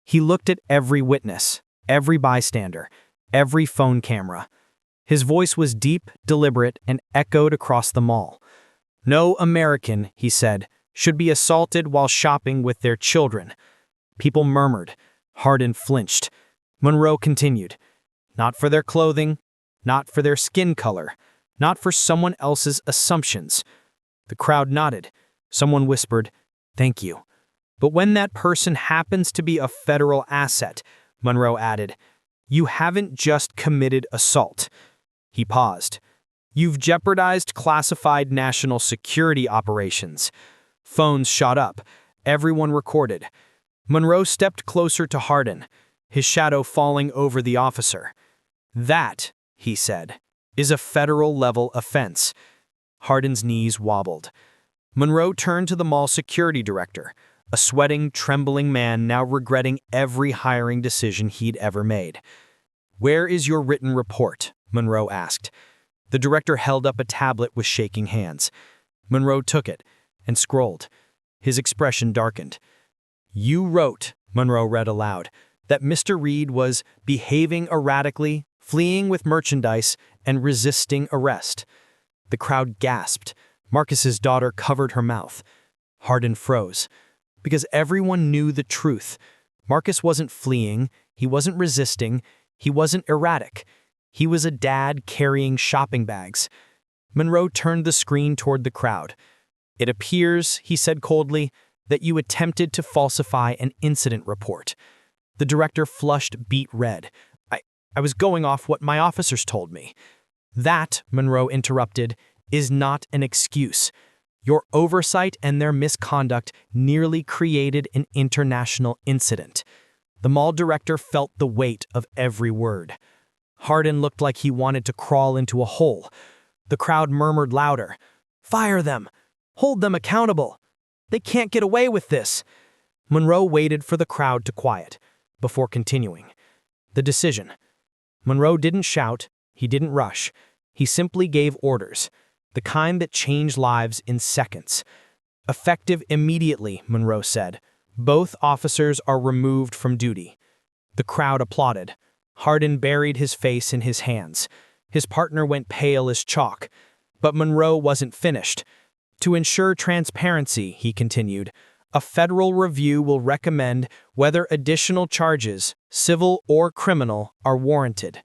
He looked at every witness, every bystander, every phone camera. His voice was deep, deliberate, and echoed across the mall. "No American," he said, "should be assaulted while shopping with their children." People murmured. Hardin flinched. Monroe continued. "Not for their clothing, not for their skin color, not for someone else's assumptions." The crowd nodded. Someone whispered, "Thank you." "But when that person happens to be a federal asset," Monroe added, "you haven't just committed assault." He paused. "You've jeopardized classified national security operations." Phones shot up. Everyone recorded. Monroe stepped closer to Hardin, his shadow falling over the officer. "That," he said, "is a federal-level offense." Hardin's knees wobbled. Monroe turned to the mall security director, a sweating, trembling man now regretting every hiring decision he'd ever made. "Where is your written report?" Monroe asked. The director held up a tablet with shaking hands. Monroe took it and scrolled. His expression darkened. "You wrote," Monroe read aloud, "that Mr. Reed was behaving erratically, fleeing with merchandise, and resisting arrest." The crowd gasped. Marcus's daughter covered her mouth. Hardin froze. Because everyone knew the truth. Marcus wasn't fleeing, he wasn't resisting, he wasn't erratic. He was a dad carrying shopping bags. Monroe turned the screen toward the crowd. "It appears," he said coldly, "that you attempted to falsify an incident report." The director flushed beet red. I was going off what my officers told me." "That," Monroe interrupted, "is not an excuse. Your oversight and their misconduct nearly created an international incident." The mall director felt the weight of every word. Hardin looked like he wanted to crawl into a hole. The crowd murmured louder. "Fire them! Hold them accountable! They can't get away with this!" Monroe waited for the crowd to quiet before continuing. The decision. Monroe didn't shout, he didn't rush. He simply gave orders, the kind that changed lives in seconds. "Effective immediately," Monroe said. "Both officers are removed from duty." The crowd applauded. Hardin buried his face in his hands. His partner went pale as chalk. But Monroe wasn't finished. "To ensure transparency," he continued, "a federal review will recommend whether additional charges, civil or criminal, are warranted."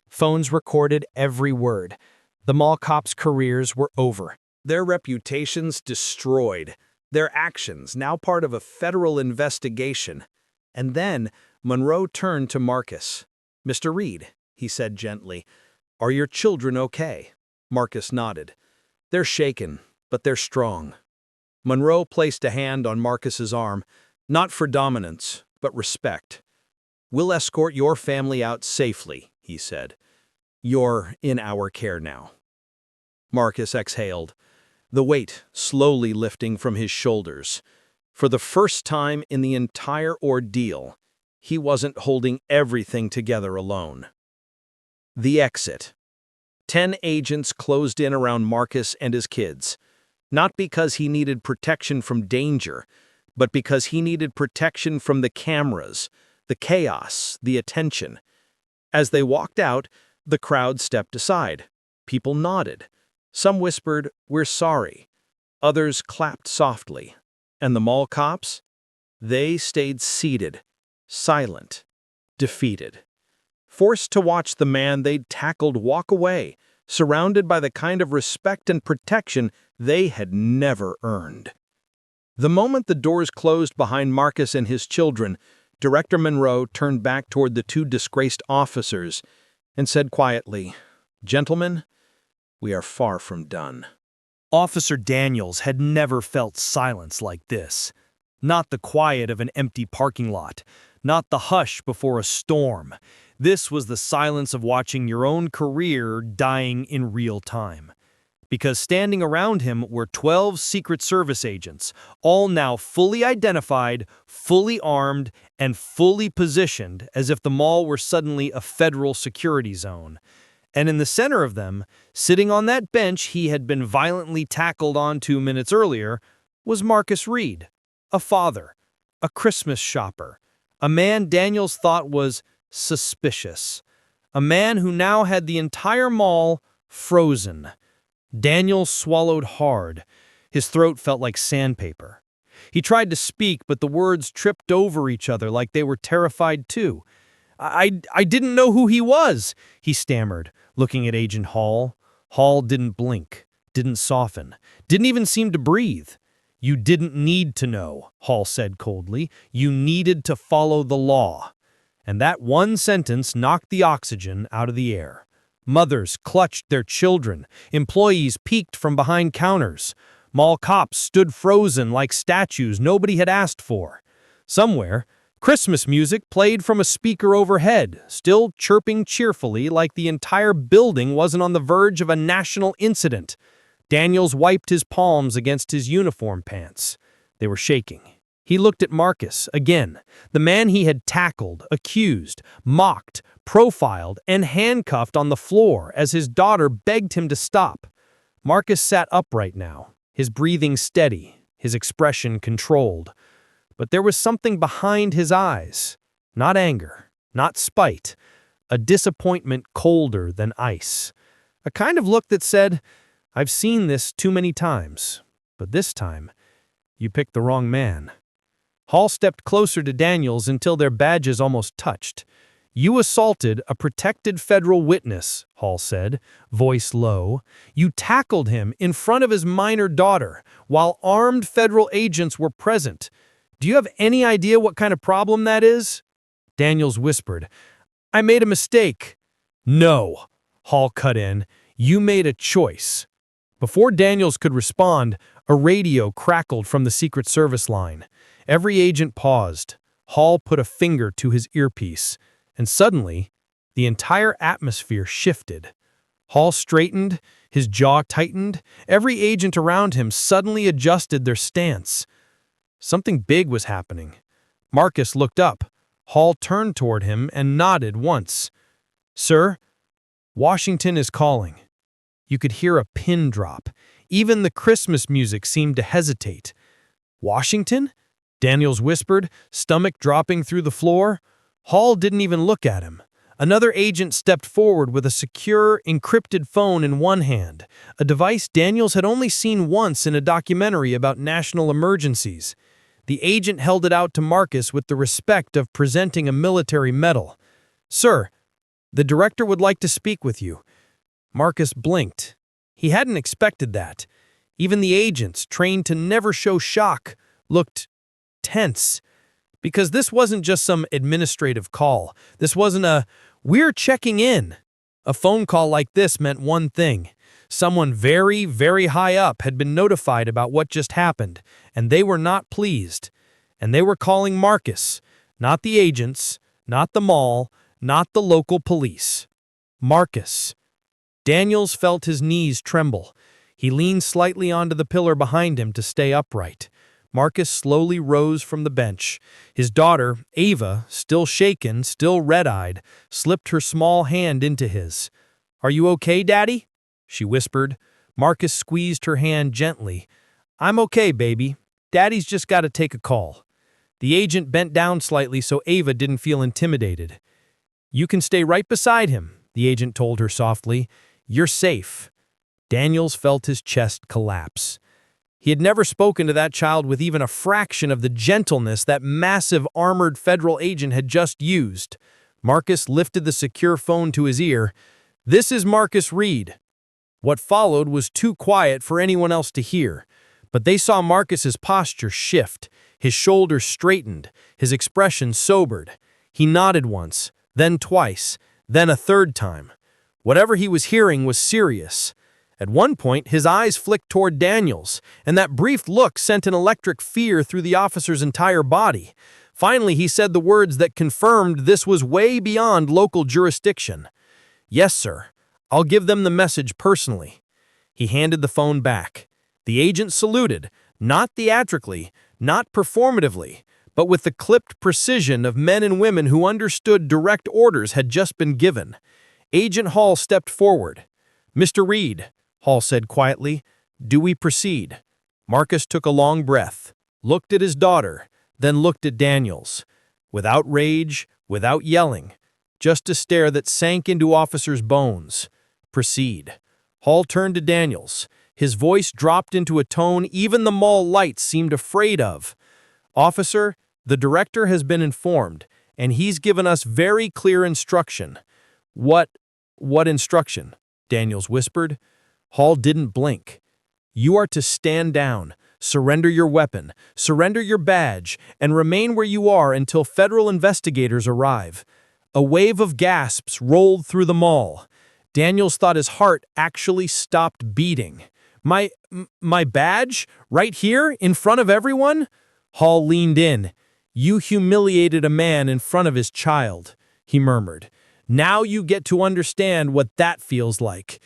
Phones recorded every word. The mall cops' careers were over. Their reputations destroyed. Their actions now part of a federal investigation. And then Monroe turned to Marcus. "Mr. Reed," he said gently, "are your children okay?" Marcus nodded. "They're shaken, but they're strong." Monroe placed a hand on Marcus's arm, not for dominance, but respect. "We'll escort your family out safely," he said. "You're in our care now." Marcus exhaled, the weight slowly lifting from his shoulders. For the first time in the entire ordeal, he wasn't holding everything together alone. The exit. 10 agents closed in around Marcus and his kids, not because he needed protection from danger, but because he needed protection from the cameras, the chaos, the attention. As they walked out, the crowd stepped aside. People nodded. Some whispered, "We're sorry." Others clapped softly. And the mall cops? They stayed seated, silent, defeated. Forced to watch the man they'd tackled walk away, surrounded by the kind of respect and protection they had never earned. The moment the doors closed behind Marcus and his children, Director Monroe turned back toward the two disgraced officers and said quietly, "Gentlemen, we are far from done." Officer Daniels had never felt silence like this. Not the quiet of an empty parking lot, not the hush before a storm. This was the silence of watching your own career dying in real time. Because standing around him were 12 Secret Service agents, all now fully identified, fully armed, and fully positioned as if the mall were suddenly a federal security zone. And in the center of them, sitting on that bench he had been violently tackled on 2 minutes earlier, was Marcus Reed, a father, a Christmas shopper, a man Daniels thought was suspicious, a man who now had the entire mall frozen. Daniels swallowed hard. His throat felt like sandpaper. He tried to speak, but the words tripped over each other like they were terrified too. I didn't know who he was, he stammered, looking at Agent Hall. Hall didn't blink, didn't soften, didn't even seem to breathe. You didn't need to know, Hall said coldly. You needed to follow the law. And that one sentence knocked the oxygen out of the air. Mothers clutched their children. Employees peeked from behind counters. Mall cops stood frozen like statues nobody had asked for. Somewhere, Christmas music played from a speaker overhead, still chirping cheerfully like the entire building wasn't on the verge of a national incident. Daniels wiped his palms against his uniform pants. They were shaking. He looked at Marcus again, the man he had tackled, accused, mocked, profiled, and handcuffed on the floor as his daughter begged him to stop. Marcus sat upright now, his breathing steady, his expression controlled. But there was something behind his eyes. Not anger, not spite. A disappointment colder than ice. A kind of look that said, I've seen this too many times, but this time, you picked the wrong man. Hall stepped closer to Daniels until their badges almost touched. You assaulted a protected federal witness, Hall said, voice low. You tackled him in front of his minor daughter, while armed federal agents were present. Do you have any idea what kind of problem that is? Daniels whispered, I made a mistake. No, Hall cut in. You made a choice. Before Daniels could respond, a radio crackled from the Secret Service line. Every agent paused. Hall put a finger to his earpiece, and suddenly, the entire atmosphere shifted. Hall straightened, his jaw tightened. Every agent around him suddenly adjusted their stance. Something big was happening. Marcus looked up. Hall turned toward him and nodded once. Sir, Washington is calling. You could hear a pin drop. Even the Christmas music seemed to hesitate. Washington? Daniels whispered, stomach dropping through the floor. Hall didn't even look at him. Another agent stepped forward with a secure, encrypted phone in one hand, a device Daniels had only seen once in a documentary about national emergencies. The agent held it out to Marcus with the respect of presenting a military medal. Sir, the director would like to speak with you. Marcus blinked. He hadn't expected that. Even the agents, trained to never show shock, looked tense. Because this wasn't just some administrative call. This wasn't a, we're checking in. A phone call like this meant one thing. Someone very, very high up had been notified about what just happened, and they were not pleased. And they were calling Marcus, not the agents, not the mall, not the local police. Marcus. Daniels felt his knees tremble. He leaned slightly onto the pillar behind him to stay upright. Marcus slowly rose from the bench. His daughter, Ava, still shaken, still red-eyed, slipped her small hand into his. Are you okay, Daddy? She whispered. Marcus squeezed her hand gently. I'm okay, baby. Daddy's just got to take a call. The agent bent down slightly so Ava didn't feel intimidated. You can stay right beside him, the agent told her softly. You're safe. Daniels felt his chest collapse. He had never spoken to that child with even a fraction of the gentleness that massive armored federal agent had just used. Marcus lifted the secure phone to his ear. This is Marcus Reed. What followed was too quiet for anyone else to hear, but they saw Marcus's posture shift. His shoulders straightened, his expression sobered. He nodded once, then twice, then a third time. Whatever he was hearing was serious. At one point, his eyes flicked toward Daniels, and that brief look sent an electric fear through the officer's entire body. Finally, he said the words that confirmed this was way beyond local jurisdiction. "Yes, sir. I'll give them the message personally." He handed the phone back. The agent saluted, not theatrically, not performatively, but with the clipped precision of men and women who understood direct orders had just been given. Agent Hall stepped forward. "Mr. Reed," Hall said quietly, "do we proceed?" Marcus took a long breath, looked at his daughter, then looked at Daniels. Without rage, without yelling, just a stare that sank into officer's bones. "Proceed." Hall turned to Daniels. His voice dropped into a tone even the mall lights seemed afraid of. "Officer, the director has been informed, and he's given us very clear instruction." What instruction?" Daniels whispered. Hall didn't blink. "You are to stand down, surrender your weapon, surrender your badge, and remain where you are until federal investigators arrive." A wave of gasps rolled through the mall. Daniels thought his heart actually stopped beating. My badge? Right here, in front of everyone?" Hall leaned in. "You humiliated a man in front of his child," he murmured. "Now you get to understand what that feels like."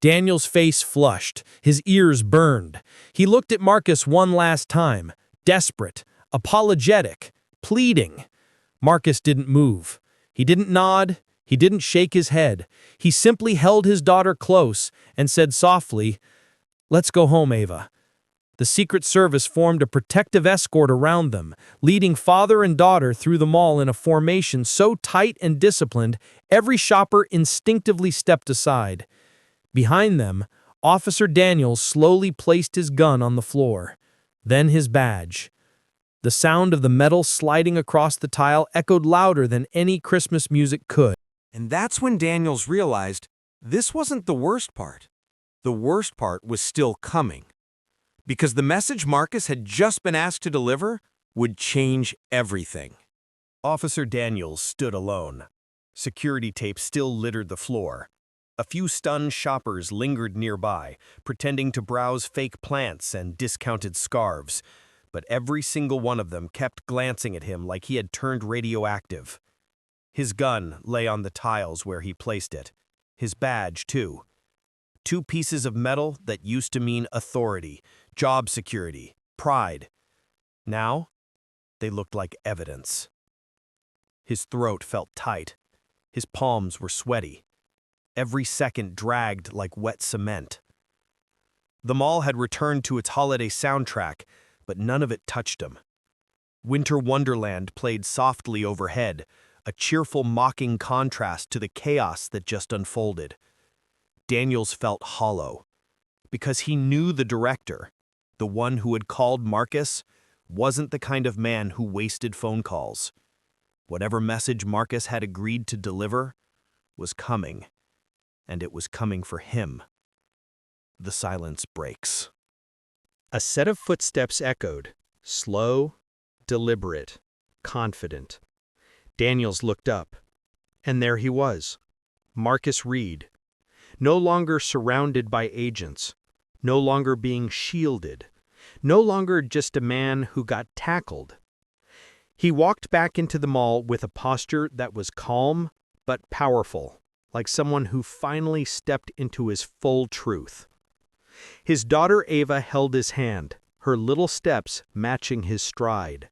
Daniel's face flushed, his ears burned. He looked at Marcus one last time, desperate, apologetic, pleading. Marcus didn't move. He didn't nod. He didn't shake his head. He simply held his daughter close and said softly, "Let's go home, Ava." The Secret Service formed a protective escort around them, leading father and daughter through the mall in a formation so tight and disciplined, every shopper instinctively stepped aside. Behind them, Officer Daniels slowly placed his gun on the floor, then his badge. The sound of the metal sliding across the tile echoed louder than any Christmas music could. And that's when Daniels realized this wasn't the worst part. The worst part was still coming. Because the message Marcus had just been asked to deliver would change everything. Officer Daniels stood alone. Security tape still littered the floor. A few stunned shoppers lingered nearby, pretending to browse fake plants and discounted scarves. But every single one of them kept glancing at him like he had turned radioactive. His gun lay on the tiles where he placed it. His badge, too. Two pieces of metal that used to mean authority, job security, pride. Now, they looked like evidence. His throat felt tight. His palms were sweaty. Every second dragged like wet cement. The mall had returned to its holiday soundtrack, but none of it touched him. Winter Wonderland played softly overhead, a cheerful mocking contrast to the chaos that just unfolded. Daniels felt hollow, because he knew the director, the one who had called Marcus, wasn't the kind of man who wasted phone calls. Whatever message Marcus had agreed to deliver was coming, and it was coming for him. The silence breaks. A set of footsteps echoed, slow, deliberate, confident. Daniels looked up, and there he was, Marcus Reed, no longer surrounded by agents, no longer being shielded, no longer just a man who got tackled. He walked back into the mall with a posture that was calm but powerful, like someone who finally stepped into his full truth. His daughter Ava held his hand, her little steps matching his stride.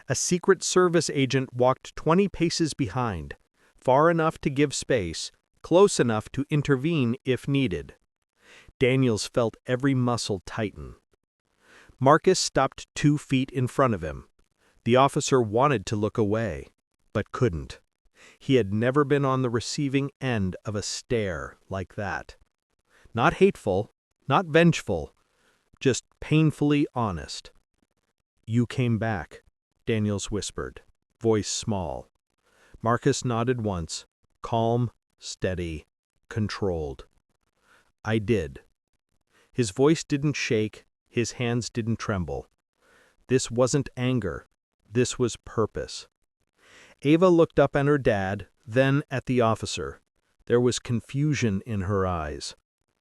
A Secret Service agent walked 20 paces behind, far enough to give space, close enough to intervene if needed. Daniels felt every muscle tighten. Marcus stopped 2 feet in front of him. The officer wanted to look away, but couldn't. He had never been on the receiving end of a stare like that. Not hateful, not vengeful, just painfully honest. "You came back," Daniels whispered, voice small. Marcus nodded once, calm, steady, controlled. "I did." His voice didn't shake, his hands didn't tremble. This wasn't anger, this was purpose. Ava looked up at her dad, then at the officer. There was confusion in her eyes.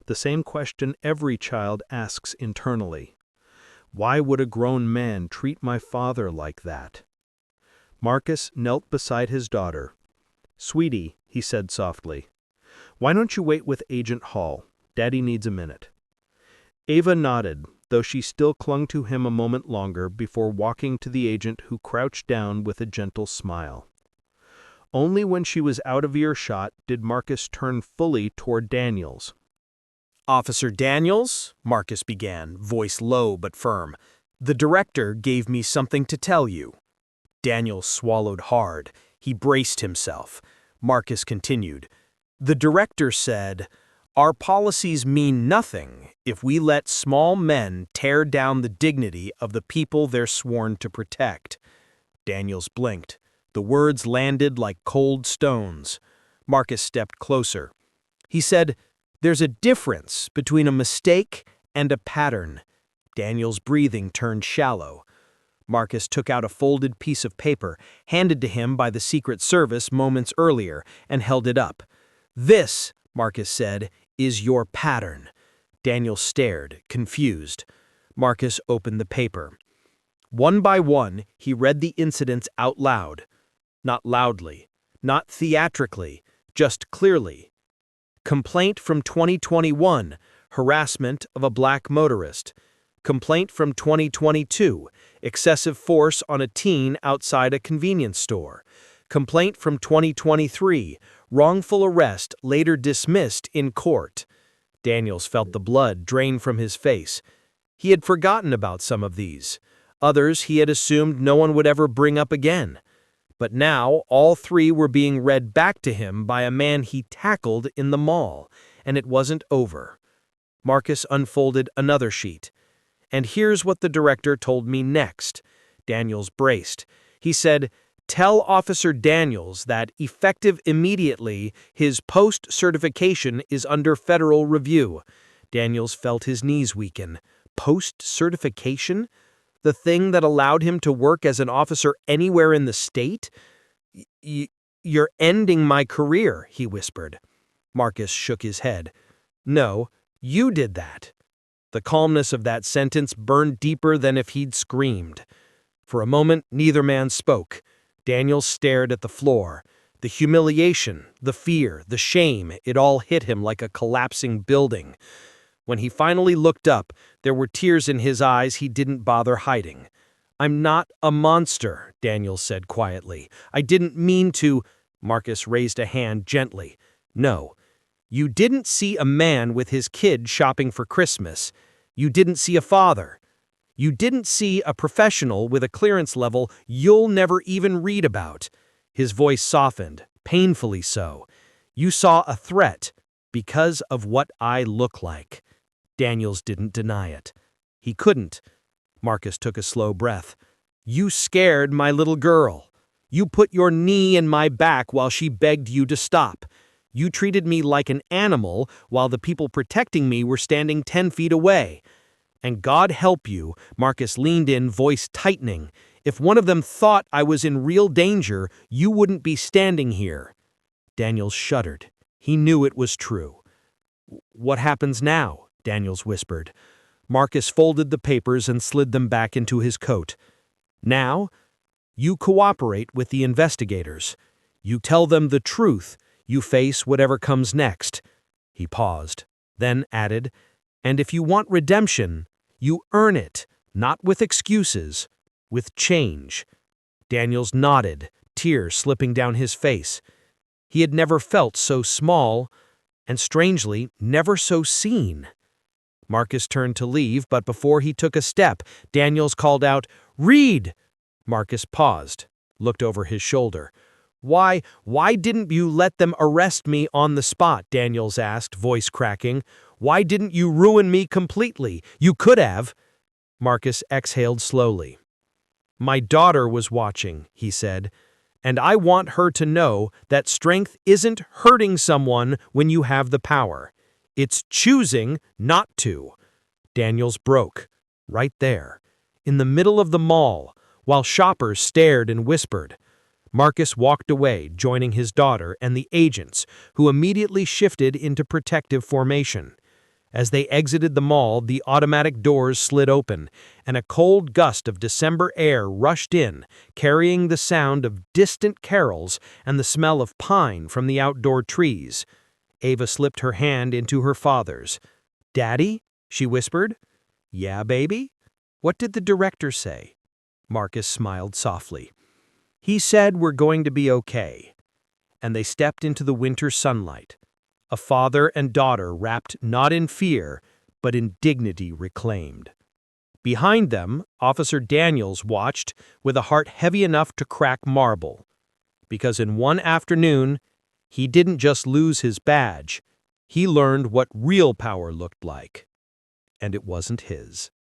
the same question every child asks internally. Why would a grown man treat my father like that? Marcus knelt beside his daughter. "Sweetie," he said softly, "why don't you wait with Agent Hall? Daddy needs a minute." Ava nodded, though she still clung to him a moment longer before walking to the agent, who crouched down with a gentle smile. Only when she was out of earshot did Marcus turn fully toward Daniels. "Officer Daniels," Marcus began, voice low but firm, "the director gave me something to tell you." Daniels swallowed hard. He braced himself. Marcus continued, "The director said, 'Our policies mean nothing if we let small men tear down the dignity of the people they're sworn to protect.'" Daniels blinked. The words landed like cold stones. Marcus stepped closer. He said, "There's a difference between a mistake and a pattern." Daniel's breathing turned shallow. Marcus took out a folded piece of paper, handed to him by the Secret Service moments earlier, and held it up. "This," Marcus said, "is your pattern." Daniel stared, confused. Marcus opened the paper. One by one, he read the incidents out loud. Not loudly, not theatrically, just clearly. Complaint from 2021, harassment of a black motorist. Complaint from 2022, excessive force on a teen outside a convenience store. Complaint from 2023, wrongful arrest later dismissed in court. Daniels felt the blood drain from his face. He had forgotten about some of these. Others he had assumed no one would ever bring up again. But now all three were being read back to him by a man he tackled in the mall, and it wasn't over. Marcus unfolded another sheet. "And here's what the director told me next." Daniels braced. He said, "Tell Officer Daniels that, effective immediately, his post-certification is under federal review." Daniels felt his knees weaken. Post-certification? The thing that allowed him to work as an officer anywhere in the state? "You're ending my career," he whispered. Marcus shook his head. "No, you did that." The calmness of that sentence burned deeper than if he'd screamed. For a moment, neither man spoke. Daniels stared at the floor. The humiliation, the fear, the shame, it all hit him like a collapsing building. When he finally looked up, there were tears in his eyes he didn't bother hiding. "I'm not a monster," Daniels said quietly. "I didn't mean to—" Marcus raised a hand gently. "No. You didn't see a man with his kid shopping for Christmas. You didn't see a father. You didn't see a professional with a clearance level you'll never even read about." His voice softened, painfully so. "You saw a threat because of what I look like." Daniels didn't deny it. He couldn't. Marcus took a slow breath. "You scared my little girl. You put your knee in my back while she begged you to stop. You treated me like an animal while the people protecting me were standing 10 feet away. And God help you," Marcus leaned in, voice tightening, "if one of them thought I was in real danger, you wouldn't be standing here." Daniels shuddered. He knew it was true. "What happens now?" Daniels whispered. Marcus folded the papers and slid them back into his coat. "Now, you cooperate with the investigators. You tell them the truth. You face whatever comes next." He paused, then added, "And if you want redemption, you earn it, not with excuses, with change." Daniels nodded, tears slipping down his face. He had never felt so small, and strangely, never so seen. Marcus turned to leave, but before he took a step, Daniels called out, "Read!" Marcus paused, looked over his shoulder. Why didn't you let them arrest me on the spot?" Daniels asked, voice cracking. "Why didn't you ruin me completely? You could have." Marcus exhaled slowly. "My daughter was watching," he said, "and I want her to know that strength isn't hurting someone when you have the power. It's choosing not to." Daniels broke, right there, in the middle of the mall, while shoppers stared and whispered. Marcus walked away, joining his daughter and the agents, who immediately shifted into protective formation. As they exited the mall, the automatic doors slid open, and a cold gust of December air rushed in, carrying the sound of distant carols and the smell of pine from the outdoor trees. Ava slipped her hand into her father's. "Daddy?" she whispered. "Yeah, baby? What did the director say?" Marcus smiled softly. "He said we're going to be okay." And they stepped into the winter sunlight. A father and daughter wrapped not in fear, but in dignity reclaimed. Behind them, Officer Daniels watched with a heart heavy enough to crack marble. Because in one afternoon, he didn't just lose his badge, he learned what real power looked like. And it wasn't his.